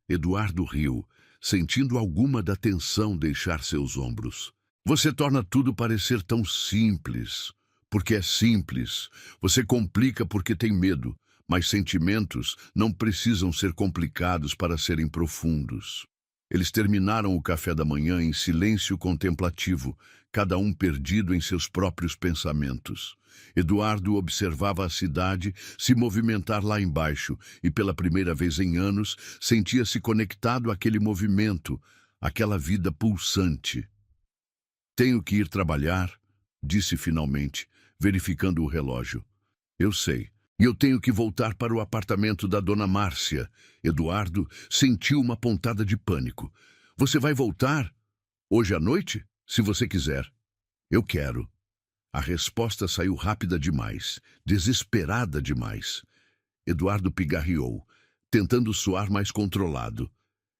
Eduardo riu, sentindo alguma da tensão deixar seus ombros. "Você torna tudo parecer tão simples. Porque é simples. Você complica porque tem medo, mas sentimentos não precisam ser complicados para serem profundos." Eles terminaram o café da manhã em silêncio contemplativo, cada um perdido em seus próprios pensamentos. Eduardo observava a cidade se movimentar lá embaixo e, pela primeira vez em anos, sentia-se conectado àquele movimento, àquela vida pulsante. "Tenho que ir trabalhar", disse finalmente, verificando o relógio. "Eu sei. E eu tenho que voltar para o apartamento da dona Márcia." Eduardo sentiu uma pontada de pânico. "Você vai voltar? Hoje à noite? Se você quiser." "Eu quero." A resposta saiu rápida demais, desesperada demais. Eduardo pigarreou, tentando soar mais controlado.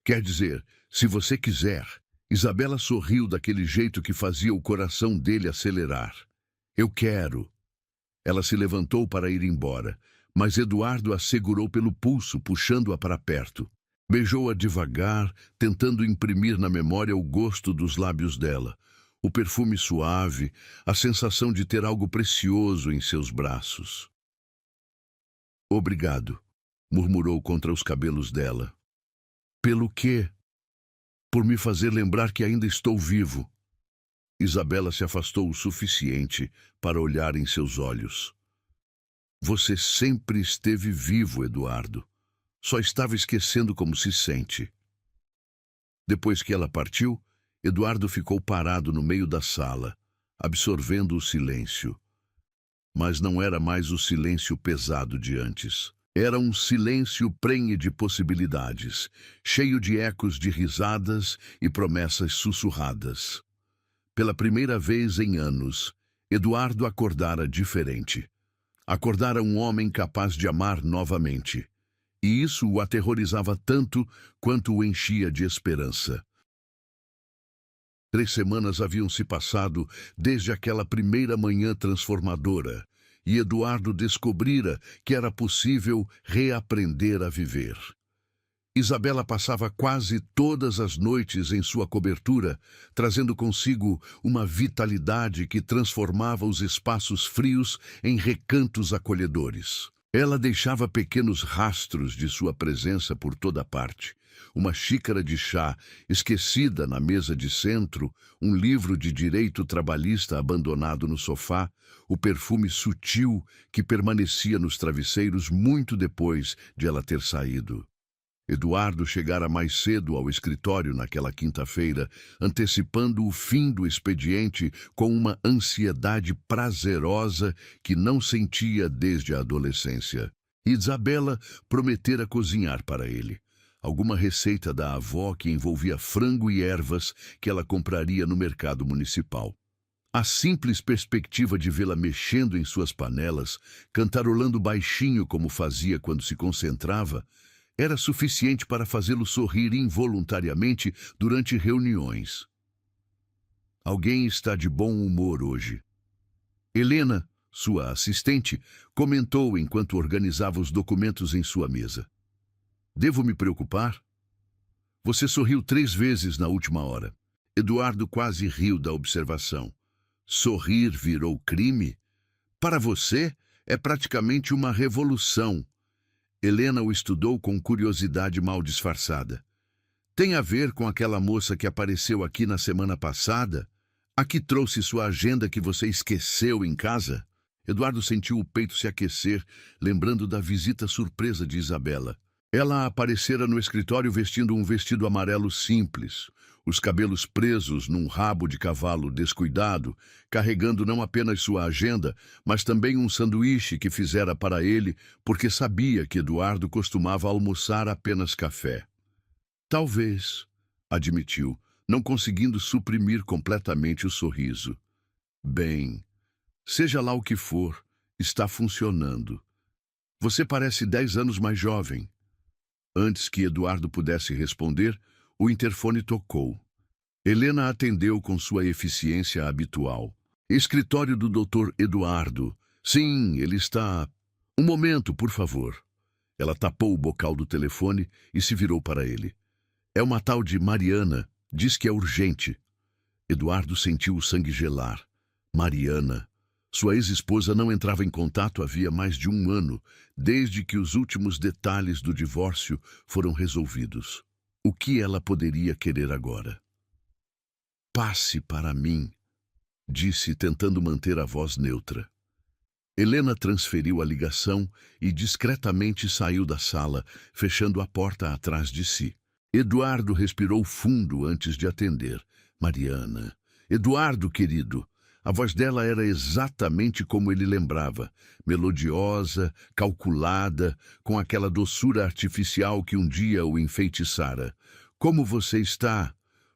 "Quer dizer, se você quiser." Isabela sorriu daquele jeito que fazia o coração dele acelerar. "Eu quero." Ela se levantou para ir embora, mas Eduardo a segurou pelo pulso, puxando-a para perto. Beijou-a devagar, tentando imprimir na memória o gosto dos lábios dela, o perfume suave, a sensação de ter algo precioso em seus braços. Obrigado, murmurou contra os cabelos dela. Pelo quê? Por me fazer lembrar que ainda estou vivo. Isabela se afastou o suficiente para olhar em seus olhos. Você sempre esteve vivo, Eduardo. Só estava esquecendo como se sente. Depois que ela partiu, Eduardo ficou parado no meio da sala, absorvendo o silêncio. Mas não era mais o silêncio pesado de antes. Era um silêncio prenhe de possibilidades, cheio de ecos de risadas e promessas sussurradas. Pela primeira vez em anos, Eduardo acordara diferente. Acordara um homem capaz de amar novamente. E isso o aterrorizava tanto quanto o enchia de esperança. 3 semanas haviam se passado desde aquela primeira manhã transformadora, e Eduardo descobrira que era possível reaprender a viver. Isabela passava quase todas as noites em sua cobertura, trazendo consigo uma vitalidade que transformava os espaços frios em recantos acolhedores. Ela deixava pequenos rastros de sua presença por toda parte. Uma xícara de chá esquecida na mesa de centro, um livro de direito trabalhista abandonado no sofá, o perfume sutil que permanecia nos travesseiros muito depois de ela ter saído. Eduardo chegara mais cedo ao escritório naquela quinta-feira, antecipando o fim do expediente com uma ansiedade prazerosa que não sentia desde a adolescência. Isabela prometera cozinhar para ele. Alguma receita da avó que envolvia frango e ervas que ela compraria no mercado municipal. A simples perspectiva de vê-la mexendo em suas panelas, cantarolando baixinho como fazia quando se concentrava, era suficiente para fazê-lo sorrir involuntariamente durante reuniões. Alguém está de bom humor hoje. Helena, sua assistente, comentou enquanto organizava os documentos em sua mesa. Devo me preocupar? Você sorriu 3 vezes na última hora. Eduardo quase riu da observação. Sorrir virou crime? Para você, é praticamente uma revolução. Helena o estudou com curiosidade mal disfarçada. Tem a ver com aquela moça que apareceu aqui na semana passada? A que trouxe sua agenda que você esqueceu em casa? Eduardo sentiu o peito se aquecer, lembrando da visita surpresa de Isabela. Ela aparecera no escritório vestindo um vestido amarelo simples, os cabelos presos num rabo de cavalo descuidado, carregando não apenas sua agenda, mas também um sanduíche que fizera para ele, porque sabia que Eduardo costumava almoçar apenas café. Talvez, admitiu, não conseguindo suprimir completamente o sorriso. Bem, seja lá o que for, está funcionando. Você parece 10 anos mais jovem. Antes que Eduardo pudesse responder, o interfone tocou. Helena atendeu com sua eficiência habitual. Escritório do Dr. Eduardo. Sim, ele está... Um momento, por favor. Ela tapou o bocal do telefone e se virou para ele. É uma tal de Mariana. Diz que é urgente. Eduardo sentiu o sangue gelar. Mariana. Sua ex-esposa não entrava em contato havia mais de 1 ano, desde que os últimos detalhes do divórcio foram resolvidos. O que ela poderia querer agora? Passe para mim, disse, tentando manter a voz neutra. Helena transferiu a ligação e discretamente saiu da sala, fechando a porta atrás de si. Eduardo respirou fundo antes de atender. Mariana. Eduardo, querido. A voz dela era exatamente como ele lembrava, melodiosa, calculada, com aquela doçura artificial que um dia o enfeitiçara. Como você está?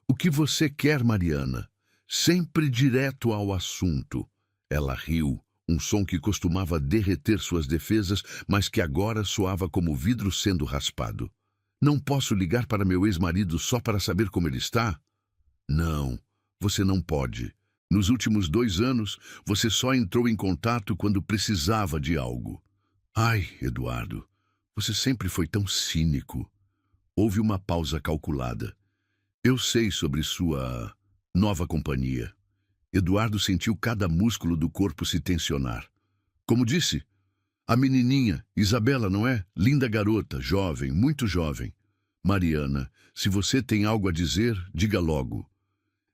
O que você quer, Mariana? Sempre direto ao assunto. Ela riu, um som que costumava derreter suas defesas, mas que agora soava como vidro sendo raspado. Não posso ligar para meu ex-marido só para saber como ele está? Não, você não pode. Nos últimos 2 anos, você só entrou em contato quando precisava de algo. Ai, Eduardo, você sempre foi tão cínico. Houve uma pausa calculada. Eu sei sobre sua nova companhia. Eduardo sentiu cada músculo do corpo se tensionar. Como disse, a menininha, Isabela, não é? Linda garota, jovem, muito jovem. Mariana, se você tem algo a dizer, diga logo.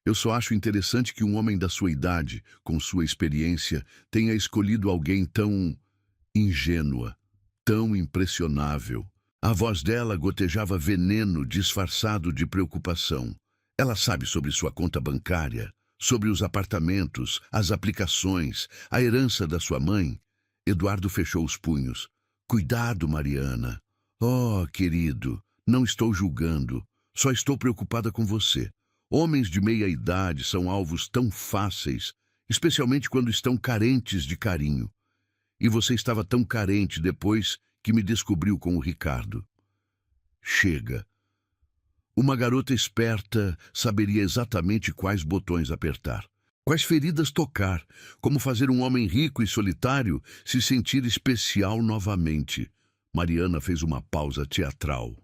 Eu só acho interessante que um homem da sua idade, com sua experiência, tenha escolhido alguém tão ingênua, tão impressionável. A voz dela gotejava veneno disfarçado de preocupação. Ela sabe sobre sua conta bancária, sobre os apartamentos, as aplicações, a herança da sua mãe. Eduardo fechou os punhos. Cuidado, Mariana. Oh, querido, não estou julgando. Só estou preocupada com você. Homens de meia idade são alvos tão fáceis, especialmente quando estão carentes de carinho. E você estava tão carente depois que me descobriu com o Ricardo. Chega. Uma garota esperta saberia exatamente quais botões apertar, quais feridas tocar, como fazer um homem rico e solitário se sentir especial novamente. Mariana fez uma pausa teatral.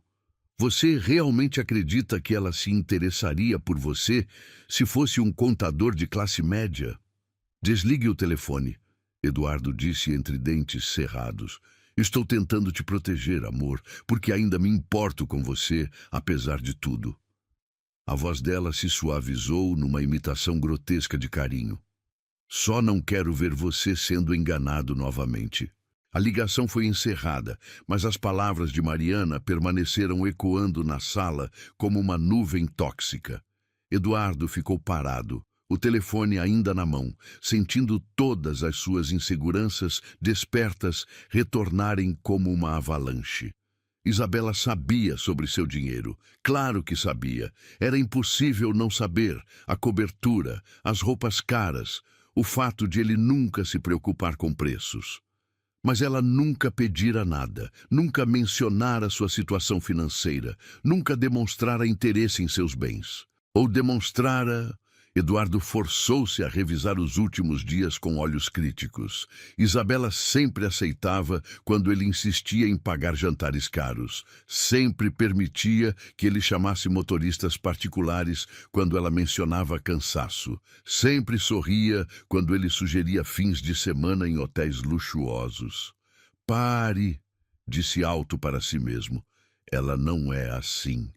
Você realmente acredita que ela se interessaria por você se fosse um contador de classe média? Desligue o telefone, Eduardo disse entre dentes cerrados. Estou tentando te proteger, amor, porque ainda me importo com você, apesar de tudo. A voz dela se suavizou numa imitação grotesca de carinho. Só não quero ver você sendo enganado novamente. A ligação foi encerrada, mas as palavras de Mariana permaneceram ecoando na sala como uma nuvem tóxica. Eduardo ficou parado, o telefone ainda na mão, sentindo todas as suas inseguranças despertas retornarem como uma avalanche. Isabela sabia sobre seu dinheiro. Claro que sabia. Era impossível não saber. A cobertura, as roupas caras, o fato de ele nunca se preocupar com preços. Mas ela nunca pedira nada, nunca mencionara sua situação financeira, nunca demonstrara interesse em seus bens. Ou demonstrara... Eduardo forçou-se a revisar os últimos dias com olhos críticos. Isabela sempre aceitava quando ele insistia em pagar jantares caros. Sempre permitia que ele chamasse motoristas particulares quando ela mencionava cansaço. Sempre sorria quando ele sugeria fins de semana em hotéis luxuosos. Pare, disse alto para si mesmo. Ela não é assim.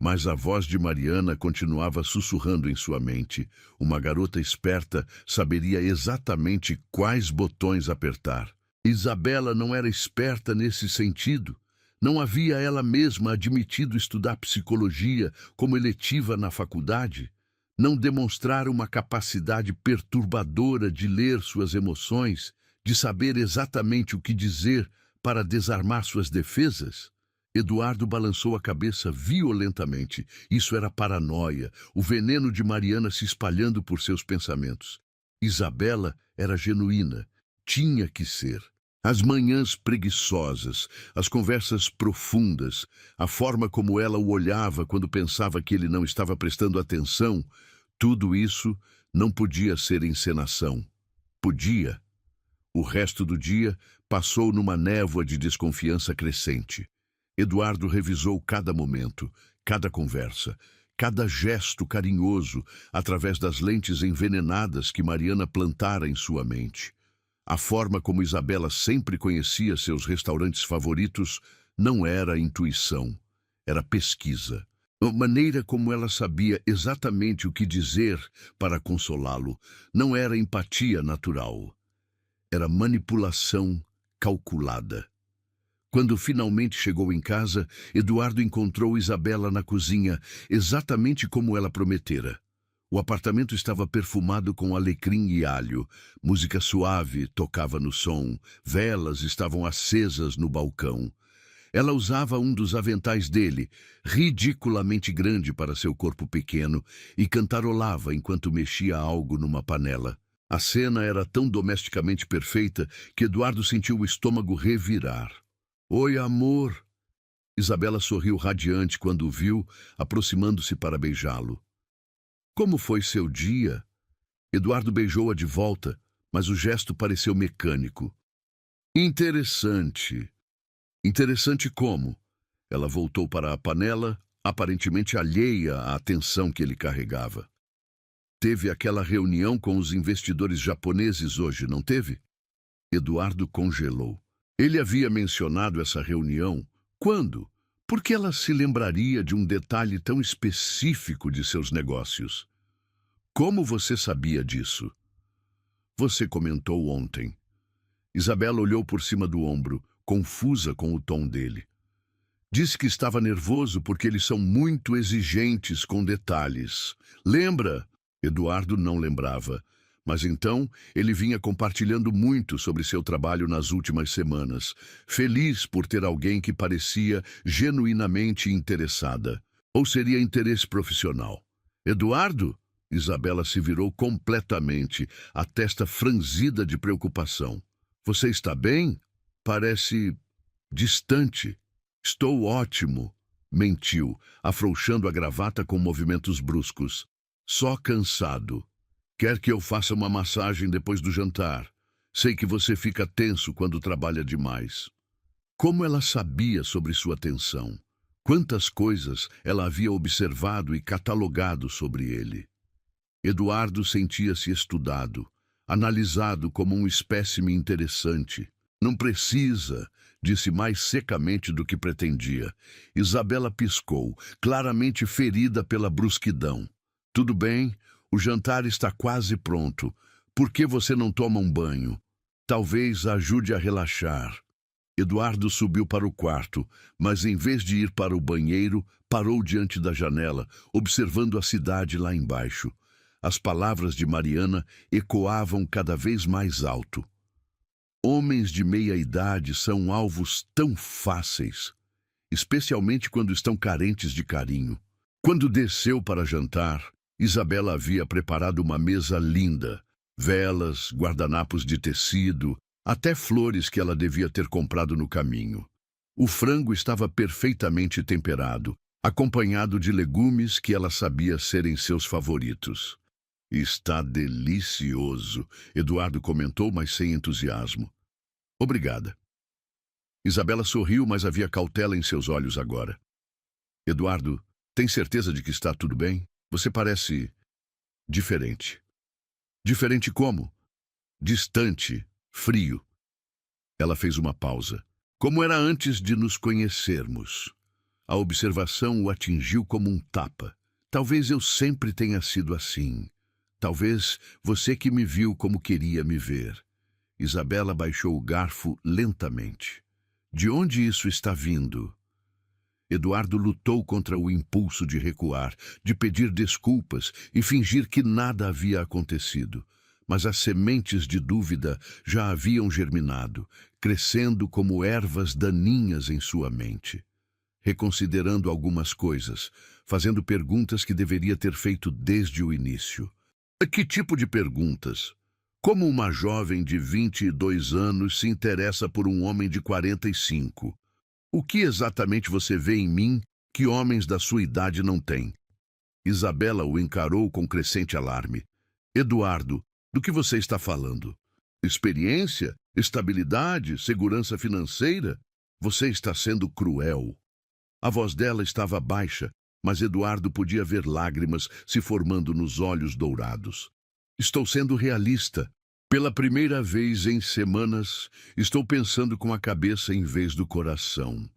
Mas a voz de Mariana continuava sussurrando em sua mente. Uma garota esperta saberia exatamente quais botões apertar. Isabela não era esperta nesse sentido. Não havia ela mesma admitido estudar psicologia como eletiva na faculdade. Não demonstrar uma capacidade perturbadora de ler suas emoções, de saber exatamente o que dizer para desarmar suas defesas. Eduardo balançou a cabeça violentamente. Isso era paranoia, o veneno de Mariana se espalhando por seus pensamentos. Isabela era genuína, tinha que ser. As manhãs preguiçosas, as conversas profundas, a forma como ela o olhava quando pensava que ele não estava prestando atenção, tudo isso não podia ser encenação. Podia. O resto do dia passou numa névoa de desconfiança crescente. Eduardo revisou cada momento, cada conversa, cada gesto carinhoso através das lentes envenenadas que Mariana plantara em sua mente. A forma como Isabela sempre conhecia seus restaurantes favoritos não era intuição, era pesquisa. A maneira como ela sabia exatamente o que dizer para consolá-lo não era empatia natural, era manipulação calculada. Quando finalmente chegou em casa, Eduardo encontrou Isabela na cozinha, exatamente como ela prometera. O apartamento estava perfumado com alecrim e alho. Música suave tocava no som. Velas estavam acesas no balcão. Ela usava um dos aventais dele, ridiculamente grande para seu corpo pequeno, e cantarolava enquanto mexia algo numa panela. A cena era tão domesticamente perfeita que Eduardo sentiu o estômago revirar. Oi, amor. Isabela sorriu radiante quando o viu, aproximando-se para beijá-lo. Como foi seu dia? Eduardo beijou-a de volta, mas o gesto pareceu mecânico. Interessante. Interessante como? Ela voltou para a panela, aparentemente alheia à atenção que ele carregava. Teve aquela reunião com os investidores japoneses hoje, não teve? Eduardo congelou. Ele havia mencionado essa reunião. Quando? Por que ela se lembraria de um detalhe tão específico de seus negócios? Como você sabia disso? Você comentou ontem. Isabela olhou por cima do ombro, confusa com o tom dele. Disse que estava nervoso porque eles são muito exigentes com detalhes. Lembra? Eduardo não lembrava. Mas então ele vinha compartilhando muito sobre seu trabalho nas últimas semanas, feliz por ter alguém que parecia genuinamente interessada. Ou seria interesse profissional? Eduardo? Isabela se virou completamente, a testa franzida de preocupação. Você está bem? Parece distante. Estou ótimo, mentiu, afrouxando a gravata com movimentos bruscos. Só cansado. Quer que eu faça uma massagem depois do jantar? Sei que você fica tenso quando trabalha demais. Como ela sabia sobre sua tensão? Quantas coisas ela havia observado e catalogado sobre ele? Eduardo sentia-se estudado, analisado como um espécime interessante. Não precisa, disse mais secamente do que pretendia. Isabela piscou, claramente ferida pela brusquidão. Tudo bem, o jantar está quase pronto. Por que você não toma um banho? Talvez ajude a relaxar. Eduardo subiu para o quarto, mas em vez de ir para o banheiro, parou diante da janela, observando a cidade lá embaixo. As palavras de Mariana ecoavam cada vez mais alto. Homens de meia idade são alvos tão fáceis, especialmente quando estão carentes de carinho. Quando desceu para jantar, Isabela havia preparado uma mesa linda, velas, guardanapos de tecido, até flores que ela devia ter comprado no caminho. O frango estava perfeitamente temperado, acompanhado de legumes que ela sabia serem seus favoritos. Está delicioso, Eduardo comentou, mas sem entusiasmo. Obrigada. Isabela sorriu, mas havia cautela em seus olhos agora. Eduardo, tem certeza de que está tudo bem? Você parece diferente. Diferente como? Distante, frio. Ela fez uma pausa. Como era antes de nos conhecermos. A observação o atingiu como um tapa. Talvez eu sempre tenha sido assim. Talvez você que me viu como queria me ver. Isabela baixou o garfo lentamente. De onde isso está vindo? Eduardo lutou contra o impulso de recuar, de pedir desculpas e fingir que nada havia acontecido. Mas as sementes de dúvida já haviam germinado, crescendo como ervas daninhas em sua mente. Reconsiderando algumas coisas, fazendo perguntas que deveria ter feito desde o início. Que tipo de perguntas? Como uma jovem de 22 anos se interessa por um homem de 45? O que exatamente você vê em mim que homens da sua idade não têm? Isabela o encarou com crescente alarme. Eduardo, do que você está falando? Experiência? Estabilidade? Segurança financeira? Você está sendo cruel. A voz dela estava baixa, mas Eduardo podia ver lágrimas se formando nos olhos dourados. Estou sendo realista. Pela primeira vez em semanas, estou pensando com a cabeça em vez do coração.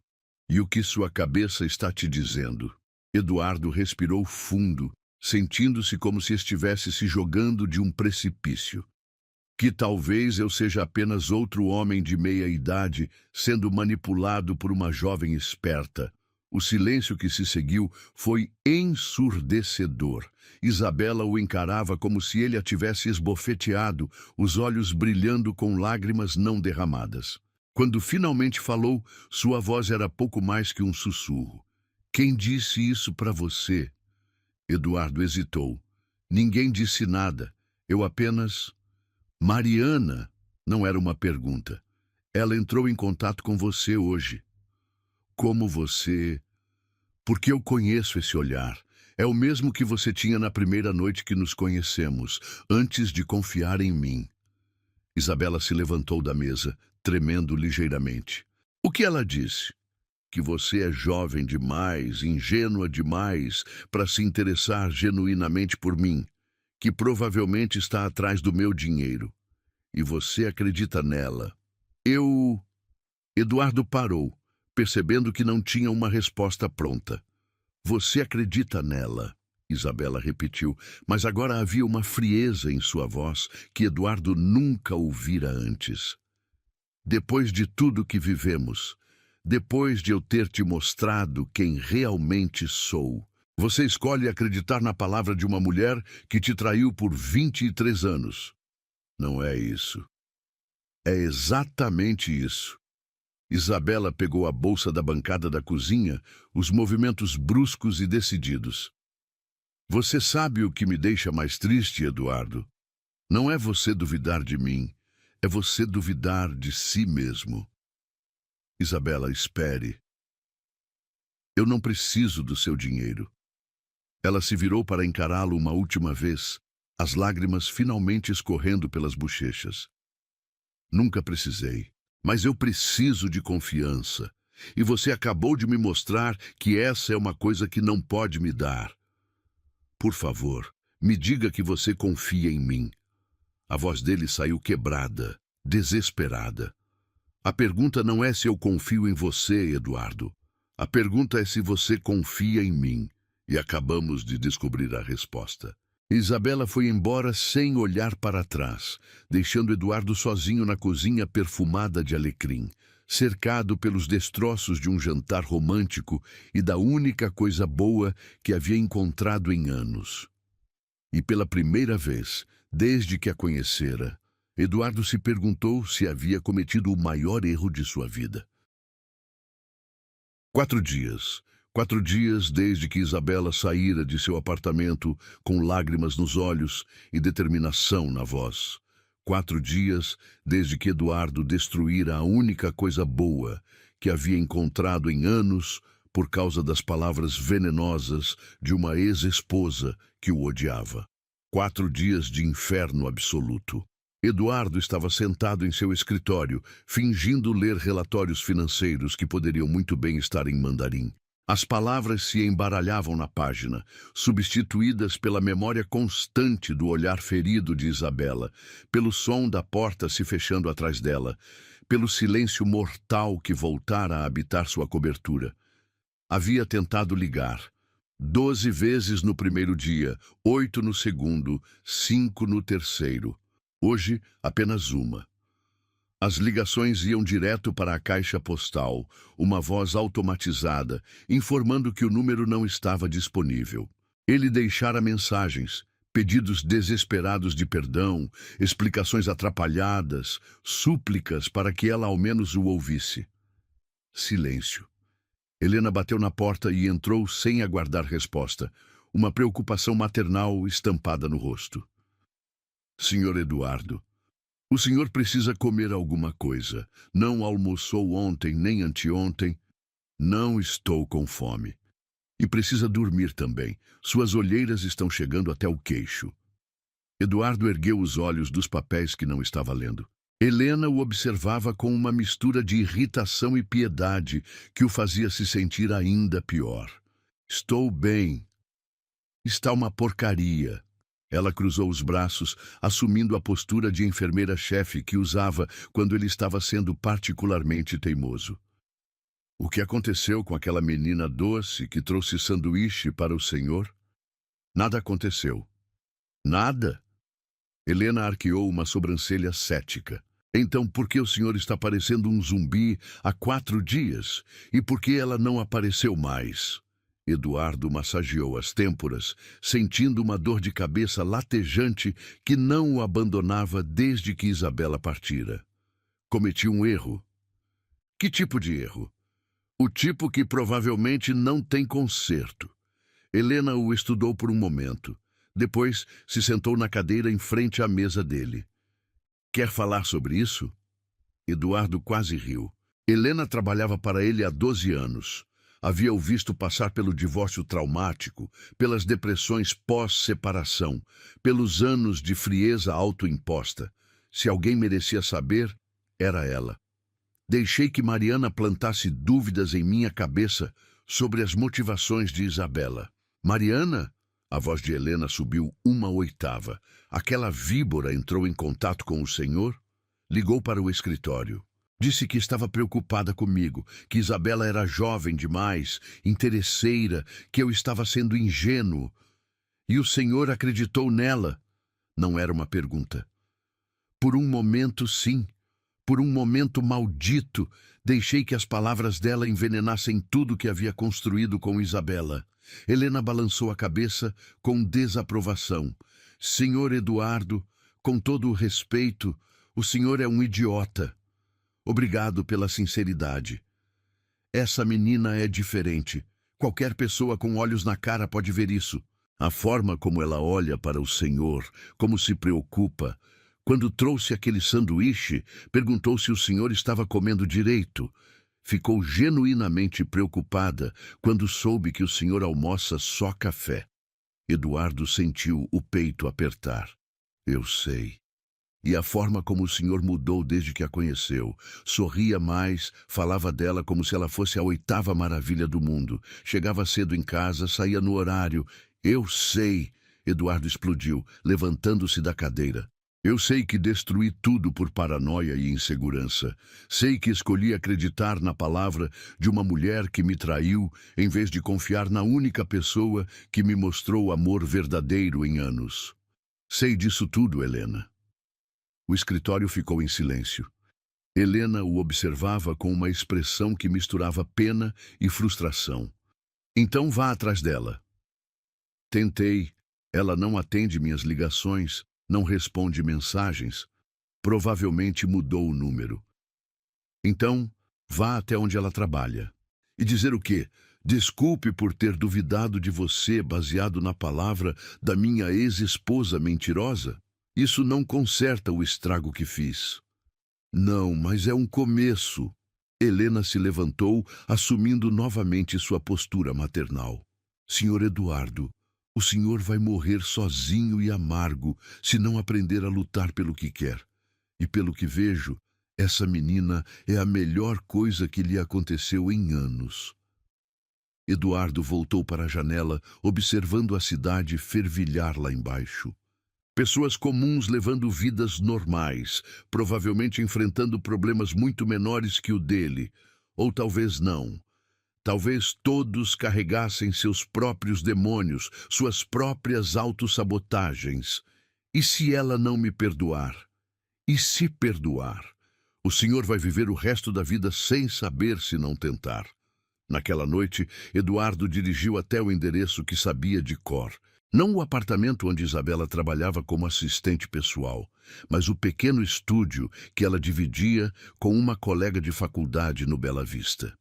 E o que sua cabeça está te dizendo? Eduardo respirou fundo, sentindo-se como se estivesse se jogando de um precipício. Que talvez eu seja apenas outro homem de meia idade sendo manipulado por uma jovem esperta. O silêncio que se seguiu foi ensurdecedor. Isabela o encarava como se ele a tivesse esbofeteado, os olhos brilhando com lágrimas não derramadas. Quando finalmente falou, sua voz era pouco mais que um sussurro. Quem disse isso para você? Eduardo hesitou. Ninguém disse nada. Eu apenas... Mariana, não era uma pergunta. Ela entrou em contato com você hoje. Como você... Porque eu conheço esse olhar. É o mesmo que você tinha na primeira noite que nos conhecemos, antes de confiar em mim. Isabela se levantou da mesa, tremendo ligeiramente. O que ela disse? que você é jovem demais, ingênua demais para se interessar genuinamente por mim, que provavelmente está atrás do meu dinheiro. E você acredita nela. Eu... Eduardo parou, percebendo que não tinha uma resposta pronta. Você acredita nela, Isabela repetiu, mas agora havia uma frieza em sua voz que Eduardo nunca ouvira antes. Depois de tudo que vivemos, depois de eu ter te mostrado quem realmente sou, você escolhe acreditar na palavra de uma mulher que te traiu por 23 anos. Não é isso. É exatamente isso. Isabela pegou a bolsa da bancada da cozinha, os movimentos bruscos e decididos. Você sabe o que me deixa mais triste, Eduardo? Não é você duvidar de mim, é você duvidar de si mesmo. Isabela, espere. Eu não preciso do seu dinheiro. Ela se virou para encará-lo uma última vez, as lágrimas finalmente escorrendo pelas bochechas. Nunca precisei, mas eu preciso de confiança. E você acabou de me mostrar que essa é uma coisa que não pode me dar. Por favor, me diga que você confia em mim. A voz dele saiu quebrada, desesperada. A pergunta não é se eu confio em você, Eduardo. A pergunta é se você confia em mim. E acabamos de descobrir a resposta. Isabela foi embora sem olhar para trás, deixando Eduardo sozinho na cozinha perfumada de alecrim, cercado pelos destroços de um jantar romântico e da única coisa boa que havia encontrado em anos. E pela primeira vez, desde que a conhecera, Eduardo se perguntou se havia cometido o maior erro de sua vida. 4 dias. 4 dias desde que Isabela saíra de seu apartamento com lágrimas nos olhos e determinação na voz. 4 dias desde que Eduardo destruíra a única coisa boa que havia encontrado em anos por causa das palavras venenosas de uma ex-esposa que o odiava. 4 dias de inferno absoluto. Eduardo estava sentado em seu escritório, fingindo ler relatórios financeiros que poderiam muito bem estar em mandarim. As palavras se embaralhavam na página, substituídas pela memória constante do olhar ferido de Isabela, pelo som da porta se fechando atrás dela, pelo silêncio mortal que voltara a habitar sua cobertura. Havia tentado ligar. 12 vezes no primeiro dia, 8 no segundo, 5 no terceiro. Hoje, apenas uma. As ligações iam direto para a caixa postal, uma voz automatizada, informando que o número não estava disponível. Ele deixara mensagens, pedidos desesperados de perdão, explicações atrapalhadas, súplicas para que ela ao menos o ouvisse. Silêncio. Helena bateu na porta e entrou sem aguardar resposta, uma preocupação maternal estampada no rosto. Senhor Eduardo, o senhor precisa comer alguma coisa. Não almoçou ontem nem anteontem. Não estou com fome. E precisa dormir também. Suas olheiras estão chegando até o queixo. Eduardo ergueu os olhos dos papéis que não estava lendo. Helena o observava com uma mistura de irritação e piedade que o fazia se sentir ainda pior. Estou bem. Está uma porcaria. Ela cruzou os braços, assumindo a postura de enfermeira-chefe que usava quando ele estava sendo particularmente teimoso. O que aconteceu com aquela menina doce que trouxe sanduíche para o senhor? Nada aconteceu. Nada? Helena arqueou uma sobrancelha cética. Então por que o senhor está parecendo um zumbi há 4 dias? E por que ela não apareceu mais? Eduardo massageou as têmporas, sentindo uma dor de cabeça latejante que não o abandonava desde que Isabela partira. Cometi um erro. Que tipo de erro? O tipo que provavelmente não tem conserto. Helena o estudou por um momento. Depois se sentou na cadeira em frente à mesa dele. Quer falar sobre isso? Eduardo quase riu. Helena trabalhava para ele há 12 anos. Havia-o visto passar pelo divórcio traumático, pelas depressões pós-separação, pelos anos de frieza autoimposta. Se alguém merecia saber, era ela. Deixei que Mariana plantasse dúvidas em minha cabeça sobre as motivações de Isabela. Mariana? A voz de Helena subiu uma oitava. Aquela víbora entrou em contato com o senhor? Ligou para o escritório. Disse que estava preocupada comigo, que Isabela era jovem demais, interesseira, que eu estava sendo ingênuo. E o senhor acreditou nela? Não era uma pergunta. Por um momento, sim. Por um momento maldito, deixei que as palavras dela envenenassem tudo que havia construído com Isabela. Helena balançou a cabeça com desaprovação. Senhor Eduardo, com todo o respeito, o senhor é um idiota. Obrigado pela sinceridade. Essa menina é diferente. Qualquer pessoa com olhos na cara pode ver isso. A forma como ela olha para o senhor, como se preocupa. Quando trouxe aquele sanduíche, perguntou se o senhor estava comendo direito. Ficou genuinamente preocupada quando soube que o senhor almoça só café. Eduardo sentiu o peito apertar. Eu sei. E a forma como o senhor mudou desde que a conheceu. Sorria mais, falava dela como se ela fosse a oitava maravilha do mundo. Chegava cedo em casa, saía no horário. Eu sei. Eduardo explodiu, levantando-se da cadeira. Eu sei que destruí tudo por paranoia e insegurança. Sei que escolhi acreditar na palavra de uma mulher que me traiu, em vez de confiar na única pessoa que me mostrou amor verdadeiro em anos. Sei disso tudo, Helena. O escritório ficou em silêncio. Helena o observava com uma expressão que misturava pena e frustração. Então vá atrás dela. Tentei. Ela não atende minhas ligações. Não responde mensagens. Provavelmente mudou o número. Então, vá até onde ela trabalha. E dizer o quê? Desculpe por ter duvidado de você baseado na palavra da minha ex-esposa mentirosa. Isso não conserta o estrago que fiz. Não, mas é um começo. Helena se levantou, assumindo novamente sua postura maternal. Senhor Eduardo, o senhor vai morrer sozinho e amargo se não aprender a lutar pelo que quer. E pelo que vejo, essa menina é a melhor coisa que lhe aconteceu em anos. Eduardo voltou para a janela, observando a cidade fervilhar lá embaixo. Pessoas comuns levando vidas normais, provavelmente enfrentando problemas muito menores que o dele. Ou talvez não. Talvez todos carregassem seus próprios demônios, suas próprias autossabotagens. E se ela não me perdoar? E se perdoar? O senhor vai viver o resto da vida sem saber se não tentar. Naquela noite, Eduardo dirigiu até o endereço que sabia de cor. Não o apartamento onde Isabela trabalhava como assistente pessoal, mas o pequeno estúdio que ela dividia com uma colega de faculdade no Bela Vista.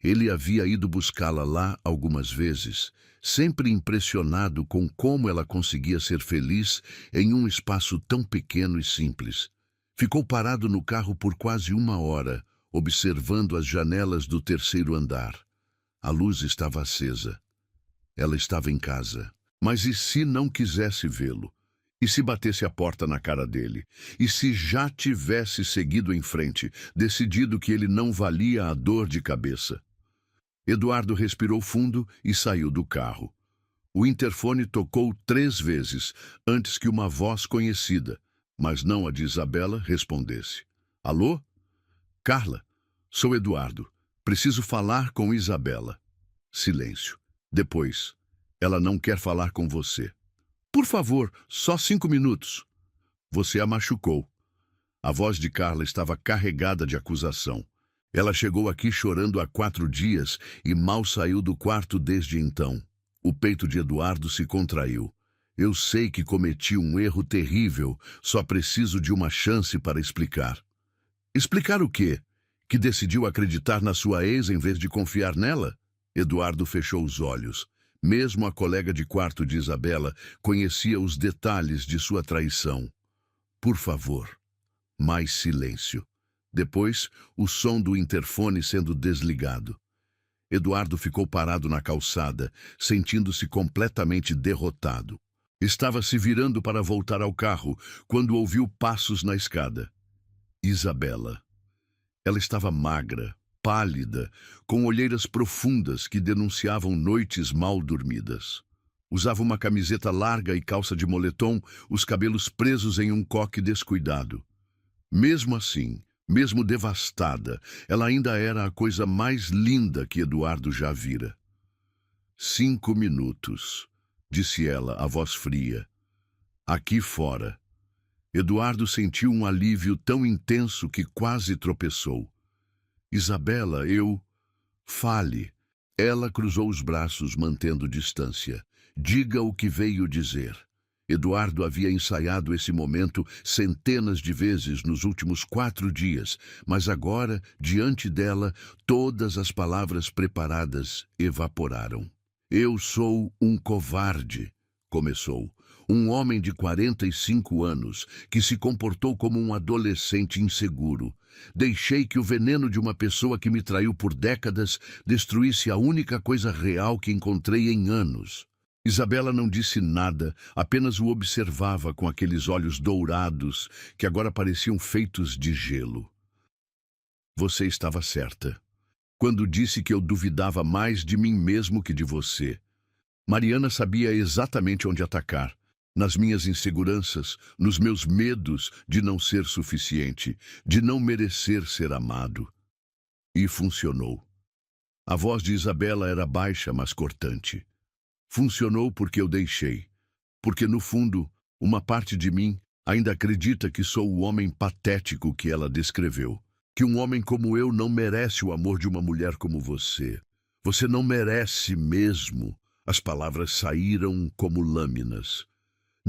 Ele havia ido buscá-la lá algumas vezes, sempre impressionado com como ela conseguia ser feliz em um espaço tão pequeno e simples. Ficou parado no carro por quase 1 hora, observando as janelas do terceiro andar. A luz estava acesa. Ela estava em casa. Mas e se não quisesse vê-lo? E se batesse a porta na cara dele? E se já tivesse seguido em frente, decidido que ele não valia a dor de cabeça? Eduardo respirou fundo e saiu do carro. O interfone tocou 3 vezes, antes que uma voz conhecida, mas não a de Isabela, respondesse. Alô? Carla, sou Eduardo. Preciso falar com Isabela. Silêncio. Depois, ela não quer falar com você. Por favor, só 5 minutos. Você a machucou. A voz de Carla estava carregada de acusação. Ela chegou aqui chorando há 4 dias e mal saiu do quarto desde então. O peito de Eduardo se contraiu. Eu sei que cometi um erro terrível, só preciso de uma chance para explicar. Explicar o quê? Que decidiu acreditar na sua ex em vez de confiar nela? Eduardo fechou os olhos. Mesmo a colega de quarto de Isabela conhecia os detalhes de sua traição. Por favor, mais silêncio. Depois, o som do interfone sendo desligado. Eduardo ficou parado na calçada, sentindo-se completamente derrotado. Estava se virando para voltar ao carro, quando ouviu passos na escada. Isabela. Ela estava magra, pálida, com olheiras profundas que denunciavam noites mal dormidas. Usava uma camiseta larga e calça de moletom, os cabelos presos em um coque descuidado. Mesmo assim, mesmo devastada, ela ainda era a coisa mais linda que Eduardo já vira. 5 minutos, disse ela, a voz fria. Aqui fora. Eduardo sentiu um alívio tão intenso que quase tropeçou. Isabela, eu... Fale. Ela cruzou os braços, mantendo distância. Diga o que veio dizer. Eduardo havia ensaiado esse momento centenas de vezes nos últimos 4 dias, mas agora, diante dela, todas as palavras preparadas evaporaram. Eu sou um covarde, começou. Um homem de 45 anos que se comportou como um adolescente inseguro. Deixei que o veneno de uma pessoa que me traiu por décadas destruísse a única coisa real que encontrei em anos. Isabela não disse nada, apenas o observava com aqueles olhos dourados que agora pareciam feitos de gelo. Você estava certa, quando disse que eu duvidava mais de mim mesmo que de você. Mariana sabia exatamente onde atacar. Nas minhas inseguranças, nos meus medos de não ser suficiente, de não merecer ser amado. E funcionou. A voz de Isabela era baixa, mas cortante. Funcionou porque eu deixei. Porque, no fundo, uma parte de mim ainda acredita que sou o homem patético que ela descreveu. Que um homem como eu não merece o amor de uma mulher como você. Você não merece mesmo. As palavras saíram como lâminas.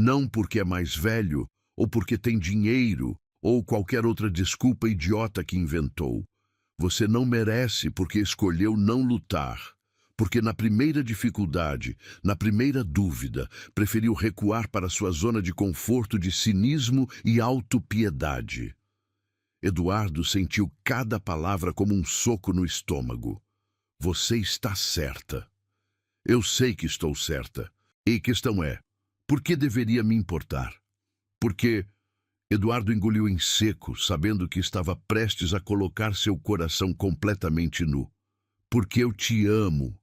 Não porque é mais velho, ou porque tem dinheiro, ou qualquer outra desculpa idiota que inventou. Você não merece porque escolheu não lutar. Porque na primeira dificuldade, na primeira dúvida, preferiu recuar para sua zona de conforto de cinismo e autopiedade. Eduardo sentiu cada palavra como um soco no estômago. Você está certa. Eu sei que estou certa. E a questão é, por que deveria me importar? Porque Eduardo engoliu em seco, sabendo que estava prestes a colocar seu coração completamente nu. Porque eu te amo.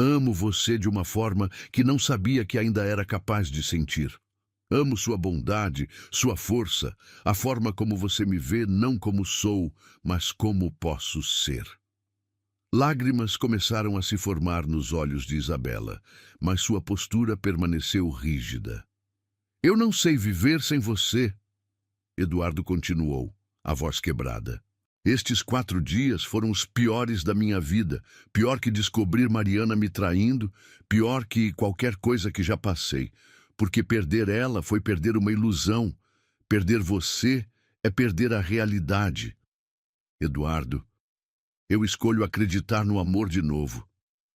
Amo você de uma forma que não sabia que ainda era capaz de sentir. Amo sua bondade, sua força, a forma como você me vê, não como sou, mas como posso ser. Lágrimas começaram a se formar nos olhos de Isabela, mas sua postura permaneceu rígida. Eu não sei viver sem você, Eduardo continuou, a voz quebrada. Estes 4 dias foram os piores da minha vida, pior que descobrir Mariana me traindo, pior que qualquer coisa que já passei, porque perder ela foi perder uma ilusão, perder você é perder a realidade. Eduardo, eu escolho acreditar no amor de novo,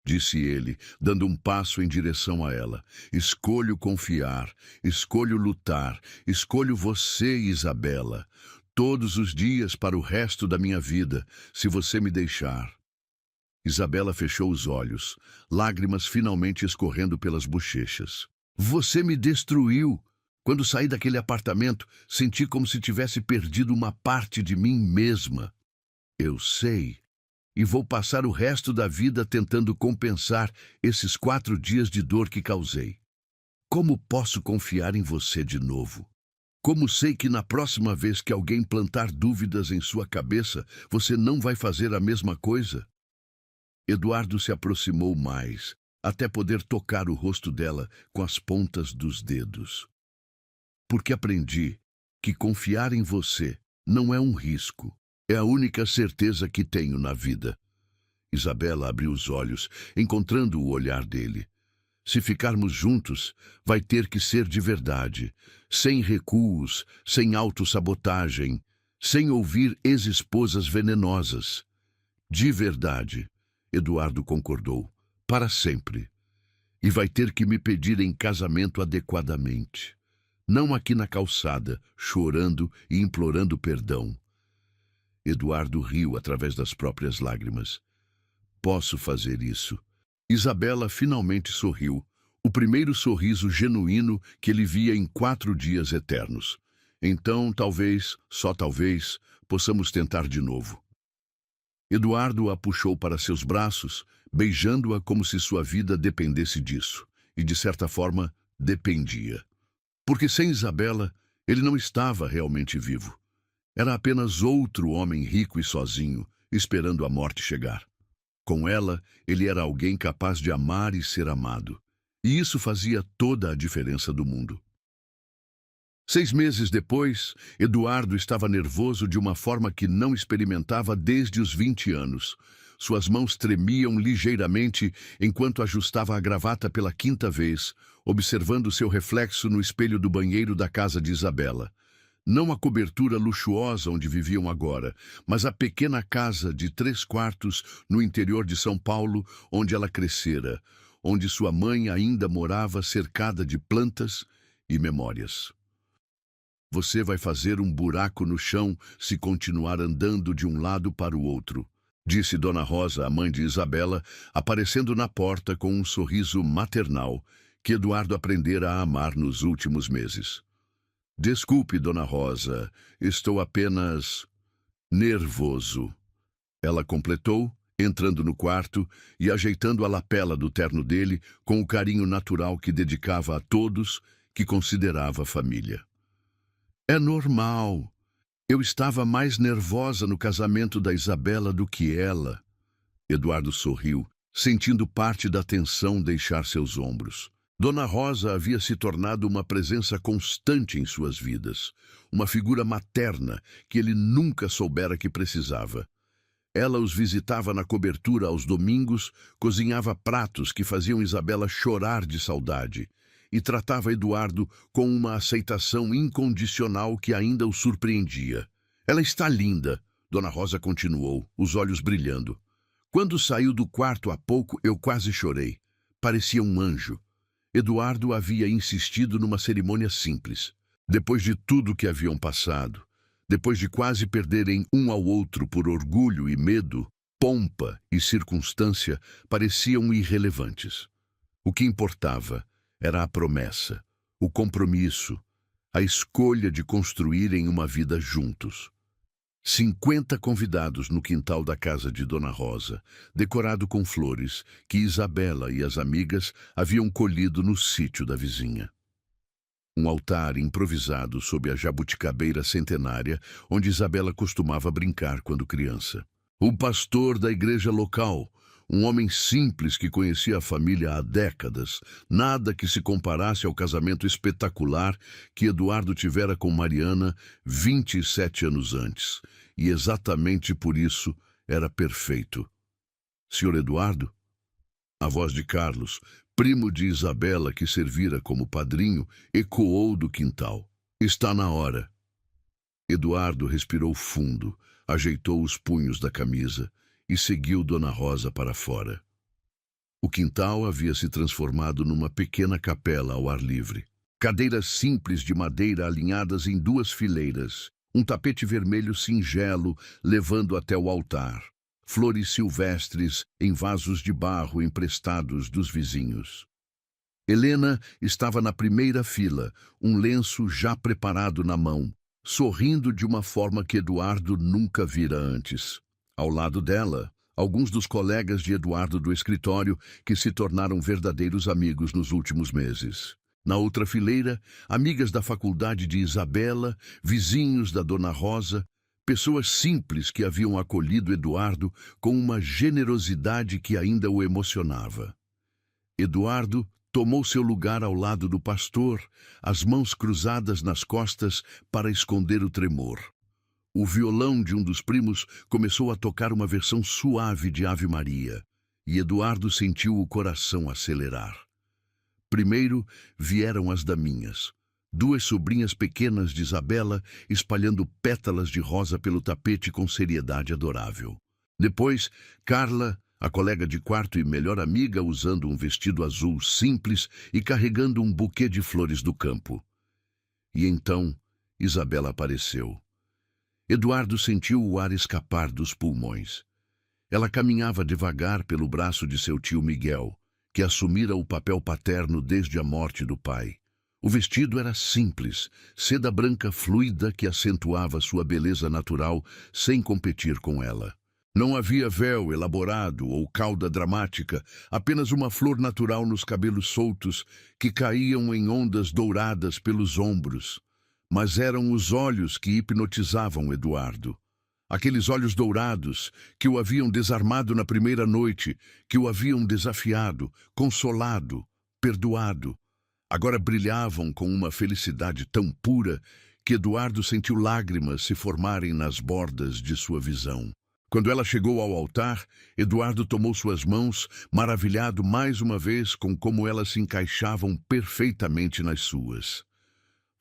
disse ele, dando um passo em direção a ela. Escolho confiar, escolho lutar, escolho você, Isabela, todos os dias para o resto da minha vida, se você me deixar. Isabela fechou os olhos, lágrimas finalmente escorrendo pelas bochechas. Você me destruiu. Quando saí daquele apartamento, senti como se tivesse perdido uma parte de mim mesma. Eu sei. E vou passar o resto da vida tentando compensar esses 4 dias de dor que causei. Como posso confiar em você de novo? Como sei que na próxima vez que alguém plantar dúvidas em sua cabeça, você não vai fazer a mesma coisa? Eduardo se aproximou mais, até poder tocar o rosto dela com as pontas dos dedos. Porque aprendi que confiar em você não é um risco. É a única certeza que tenho na vida. Isabela abriu os olhos, encontrando o olhar dele. Se ficarmos juntos, vai ter que ser de verdade, sem recuos, sem autossabotagem, sem ouvir ex-esposas venenosas. De verdade, Eduardo concordou, para sempre. E vai ter que me pedir em casamento adequadamente. Não aqui na calçada, chorando e implorando perdão. Eduardo riu através das próprias lágrimas. Posso fazer isso. Isabela finalmente sorriu, o primeiro sorriso genuíno que ele via em 4 dias eternos. Então, talvez, só talvez, possamos tentar de novo. Eduardo a puxou para seus braços, beijando-a como se sua vida dependesse disso. E, de certa forma, dependia. Porque sem Isabela, ele não estava realmente vivo. Era apenas outro homem rico e sozinho, esperando a morte chegar. Com ela, ele era alguém capaz de amar e ser amado. E isso fazia toda a diferença do mundo. 6 meses depois, Eduardo estava nervoso de uma forma que não experimentava desde os 20 anos. Suas mãos tremiam ligeiramente enquanto ajustava a gravata pela 5ª vez, observando seu reflexo no espelho do banheiro da casa de Isabela. Não a cobertura luxuosa onde viviam agora, mas a pequena casa de 3 quartos no interior de São Paulo, onde ela crescera, onde sua mãe ainda morava cercada de plantas e memórias. Você vai fazer um buraco no chão se continuar andando de um lado para o outro, disse Dona Rosa, a mãe de Isabela, aparecendo na porta com um sorriso maternal que Eduardo aprendera a amar nos últimos meses. Desculpe, Dona Rosa, estou apenas nervoso. Ela completou, entrando no quarto e ajeitando a lapela do terno dele com o carinho natural que dedicava a todos que considerava família. É normal. Eu estava mais nervosa no casamento da Isabela do que ela. Eduardo sorriu, sentindo parte da tensão deixar seus ombros. Dona Rosa havia se tornado uma presença constante em suas vidas, uma figura materna que ele nunca soubera que precisava. Ela os visitava na cobertura aos domingos, cozinhava pratos que faziam Isabela chorar de saudade e tratava Eduardo com uma aceitação incondicional que ainda o surpreendia. Ela está linda, Dona Rosa continuou, os olhos brilhando. Quando saiu do quarto há pouco, eu quase chorei. Parecia um anjo. Eduardo havia insistido numa cerimônia simples. Depois de tudo que haviam passado, depois de quase perderem um ao outro por orgulho e medo, pompa e circunstância pareciam irrelevantes. O que importava era a promessa, o compromisso, a escolha de construírem uma vida juntos. 50 convidados no quintal da casa de Dona Rosa, decorado com flores que Isabela e as amigas haviam colhido no sítio da vizinha. Um altar improvisado sob a jabuticabeira centenária, onde Isabela costumava brincar quando criança. O pastor da igreja local, um homem simples que conhecia a família há décadas, nada que se comparasse ao casamento espetacular que Eduardo tivera com Mariana 27 anos antes, e exatamente por isso era perfeito. Senhor Eduardo? A voz de Carlos, primo de Isabela que servira como padrinho, ecoou do quintal. Está na hora. Eduardo respirou fundo, ajeitou os punhos da camisa e seguiu Dona Rosa para fora. O quintal havia se transformado numa pequena capela ao ar livre. Cadeiras simples de madeira alinhadas em 2 fileiras, um tapete vermelho singelo levando até o altar, flores silvestres em vasos de barro emprestados dos vizinhos. Helena estava na primeira fila, um lenço já preparado na mão, sorrindo de uma forma que Eduardo nunca vira antes. Ao lado dela, alguns dos colegas de Eduardo do escritório que se tornaram verdadeiros amigos nos últimos meses. Na outra fileira, amigas da faculdade de Isabela, vizinhos da Dona Rosa, pessoas simples que haviam acolhido Eduardo com uma generosidade que ainda o emocionava. Eduardo tomou seu lugar ao lado do pastor, as mãos cruzadas nas costas para esconder o tremor. O violão de um dos primos começou a tocar uma versão suave de Ave Maria, e Eduardo sentiu o coração acelerar. Primeiro vieram as daminhas, 2 sobrinhas pequenas de Isabela espalhando pétalas de rosa pelo tapete com seriedade adorável. Depois, Carla, a colega de quarto e melhor amiga, usando um vestido azul simples e carregando um buquê de flores do campo. E então, Isabela apareceu. Eduardo sentiu o ar escapar dos pulmões. Ela caminhava devagar pelo braço de seu tio Miguel, que assumira o papel paterno desde a morte do pai. O vestido era simples, seda branca fluida que acentuava sua beleza natural sem competir com ela. Não havia véu elaborado ou cauda dramática, apenas uma flor natural nos cabelos soltos que caíam em ondas douradas pelos ombros. Mas eram os olhos que hipnotizavam Eduardo. Aqueles olhos dourados que o haviam desarmado na primeira noite, que o haviam desafiado, consolado, perdoado. Agora brilhavam com uma felicidade tão pura que Eduardo sentiu lágrimas se formarem nas bordas de sua visão. Quando ela chegou ao altar, Eduardo tomou suas mãos, maravilhado mais uma vez com como elas se encaixavam perfeitamente nas suas.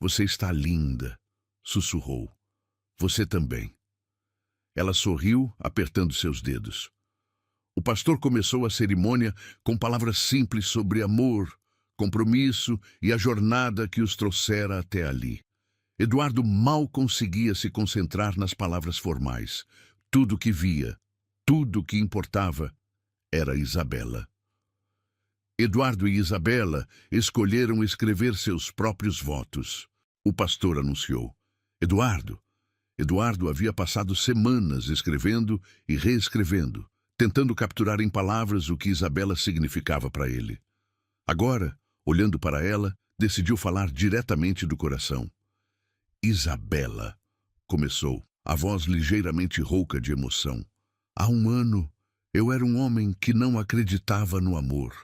"Você está linda", sussurrou. "Você também." Ela sorriu, apertando seus dedos. O pastor começou a cerimônia com palavras simples sobre amor, compromisso e a jornada que os trouxera até ali. Eduardo mal conseguia se concentrar nas palavras formais. Tudo o que via, tudo o que importava, era Isabela. Eduardo e Isabela escolheram escrever seus próprios votos. O pastor anunciou. Eduardo havia passado semanas escrevendo e reescrevendo, tentando capturar em palavras o que Isabela significava para ele. Agora, olhando para ela, decidiu falar diretamente do coração. "Isabela", começou, a voz ligeiramente rouca de emoção. "Há um ano, eu era um homem que não acreditava no amor,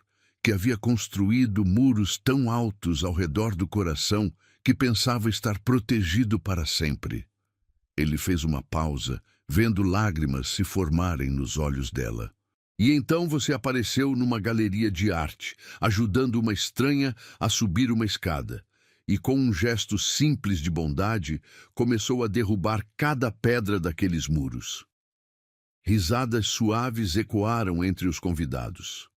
que havia construído muros tão altos ao redor do coração que pensava estar protegido para sempre." Ele fez uma pausa, vendo lágrimas se formarem nos olhos dela. "E então você apareceu numa galeria de arte, ajudando uma estranha a subir uma escada. E com um gesto simples de bondade, começou a derrubar cada pedra daqueles muros." Risadas suaves ecoaram entre os convidados.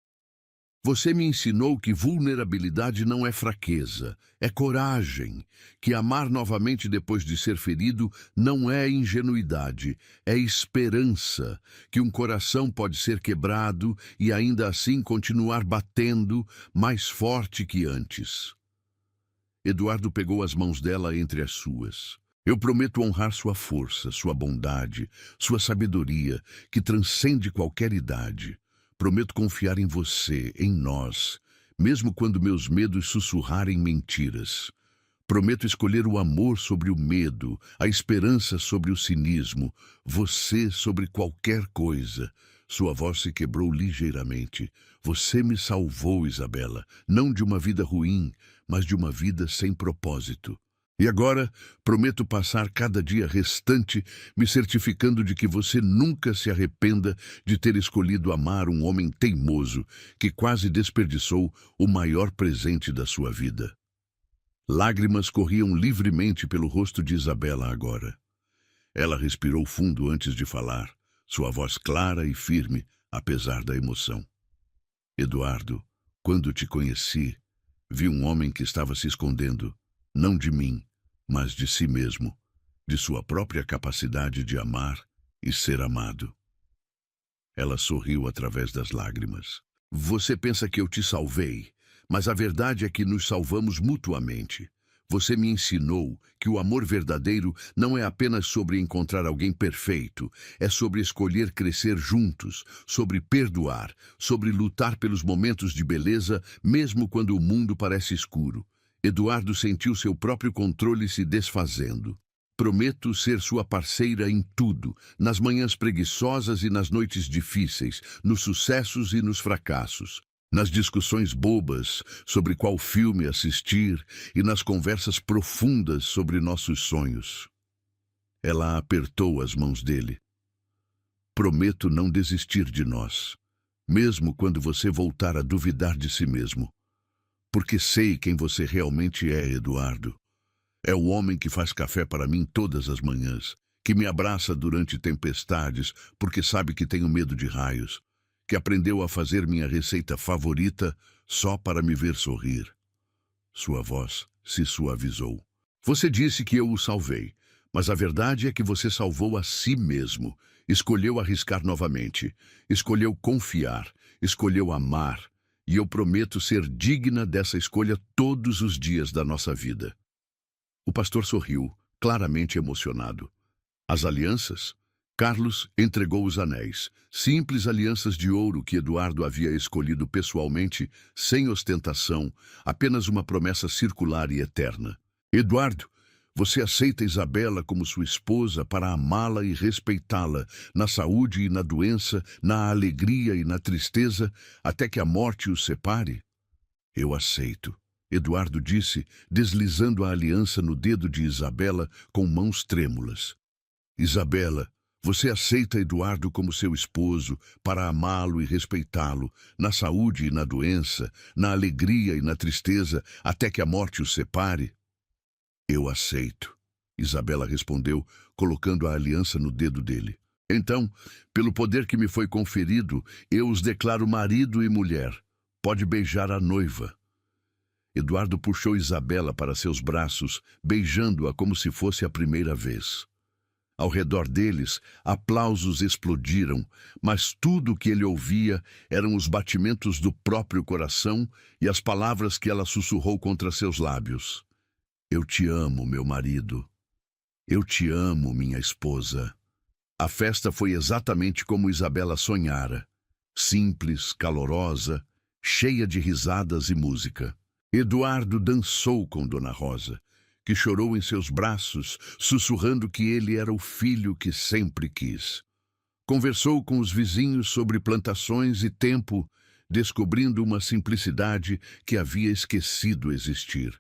"Você me ensinou que vulnerabilidade não é fraqueza, é coragem, que amar novamente depois de ser ferido não é ingenuidade, é esperança, que um coração pode ser quebrado e ainda assim continuar batendo mais forte que antes." Eduardo pegou as mãos dela entre as suas. "Eu prometo honrar sua força, sua bondade, sua sabedoria, que transcende qualquer idade. Prometo confiar em você, em nós, mesmo quando meus medos sussurrarem mentiras. Prometo escolher o amor sobre o medo, a esperança sobre o cinismo, você sobre qualquer coisa." Sua voz se quebrou ligeiramente. "Você me salvou, Isabela, não de uma vida ruim, mas de uma vida sem propósito. E agora prometo passar cada dia restante me certificando de que você nunca se arrependa de ter escolhido amar um homem teimoso que quase desperdiçou o maior presente da sua vida." Lágrimas corriam livremente pelo rosto de Isabela agora. Ela respirou fundo antes de falar, sua voz clara e firme, apesar da emoção. "Eduardo, quando te conheci, vi um homem que estava se escondendo, não de mim, mas de si mesmo, de sua própria capacidade de amar e ser amado." Ela sorriu através das lágrimas. "Você pensa que eu te salvei, mas a verdade é que nos salvamos mutuamente. Você me ensinou que o amor verdadeiro não é apenas sobre encontrar alguém perfeito, é sobre escolher crescer juntos, sobre perdoar, sobre lutar pelos momentos de beleza, mesmo quando o mundo parece escuro." Eduardo sentiu seu próprio controle se desfazendo. "Prometo ser sua parceira em tudo, nas manhãs preguiçosas e nas noites difíceis, nos sucessos e nos fracassos, nas discussões bobas sobre qual filme assistir e nas conversas profundas sobre nossos sonhos." Ela apertou as mãos dele. "Prometo não desistir de nós, mesmo quando você voltar a duvidar de si mesmo. Porque sei quem você realmente é, Eduardo. É o homem que faz café para mim todas as manhãs, que me abraça durante tempestades porque sabe que tenho medo de raios, que aprendeu a fazer minha receita favorita só para me ver sorrir." Sua voz se suavizou. "Você disse que eu o salvei, mas a verdade é que você salvou a si mesmo. Escolheu arriscar novamente, escolheu confiar, escolheu amar. E eu prometo ser digna dessa escolha todos os dias da nossa vida." O pastor sorriu, claramente emocionado. "As alianças? Carlos entregou os anéis, simples alianças de ouro que Eduardo havia escolhido pessoalmente, sem ostentação, apenas uma promessa circular e eterna. Eduardo, você aceita Isabela como sua esposa para amá-la e respeitá-la, na saúde e na doença, na alegria e na tristeza, até que a morte os separe? Eu aceito, Eduardo disse, deslizando a aliança no dedo de Isabela com mãos trêmulas. Isabela, você aceita Eduardo como seu esposo para amá-lo e respeitá-lo, na saúde e na doença, na alegria e na tristeza, até que a morte os separe? Eu aceito, Isabela respondeu, colocando a aliança no dedo dele. Então, pelo poder que me foi conferido, eu os declaro marido e mulher. Pode beijar a noiva. Eduardo puxou Isabela para seus braços, beijando-a como se fosse a primeira vez. Ao redor deles, aplausos explodiram, mas tudo o que ele ouvia eram os batimentos do próprio coração e as palavras que ela sussurrou contra seus lábios. Eu te amo, meu marido. Eu te amo, minha esposa. A festa foi exatamente como Isabela sonhara. Simples, calorosa, cheia de risadas e música. Eduardo dançou com Dona Rosa, que chorou em seus braços, sussurrando que ele era o filho que sempre quis. Conversou com os vizinhos sobre plantações e tempo, descobrindo uma simplicidade que havia esquecido existir.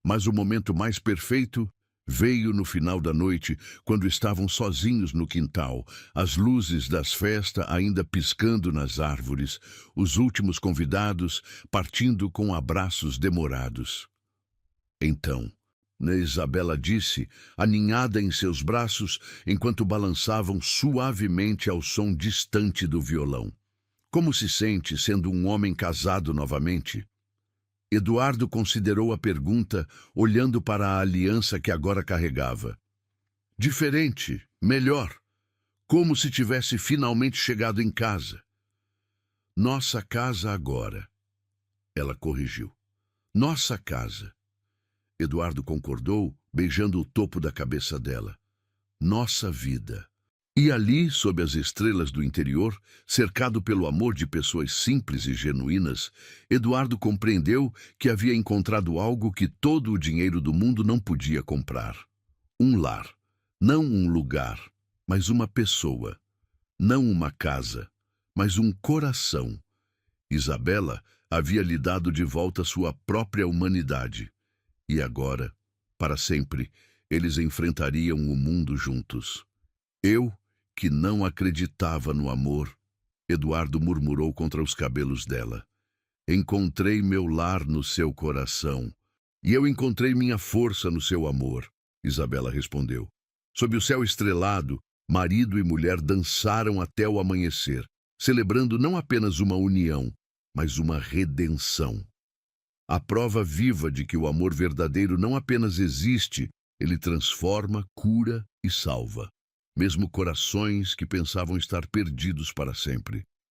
Mas o momento mais perfeito veio no final da noite, quando estavam sozinhos no quintal, as luzes das festas ainda piscando nas árvores, os últimos convidados partindo com abraços demorados. Então, Isabela disse, aninhada em seus braços, enquanto balançavam suavemente ao som distante do violão. Como se sente sendo um homem casado novamente? Eduardo considerou a pergunta, olhando para a aliança que agora carregava. Diferente, melhor, como se tivesse finalmente chegado em casa. Nossa casa agora. Ela corrigiu. Nossa casa. Eduardo concordou, beijando o topo da cabeça dela. Nossa vida. E ali, sob as estrelas do interior, cercado pelo amor de pessoas simples e genuínas, Eduardo compreendeu que havia encontrado algo que todo o dinheiro do mundo não podia comprar. Um lar. Não um lugar, mas uma pessoa. Não uma casa, mas um coração. Isabela havia lhe dado de volta sua própria humanidade. E agora, para sempre, eles enfrentariam o mundo juntos. Eu, que não acreditava no amor, Eduardo murmurou contra os cabelos dela. Encontrei meu lar no seu coração. E eu encontrei minha força no seu amor, Isabela respondeu. Sob o céu estrelado, marido e mulher dançaram até o amanhecer, celebrando não apenas uma união, mas uma redenção. A prova viva de que o amor verdadeiro não apenas existe, ele transforma, cura e salva. Mesmo corações que pensavam estar perdidos para sempre.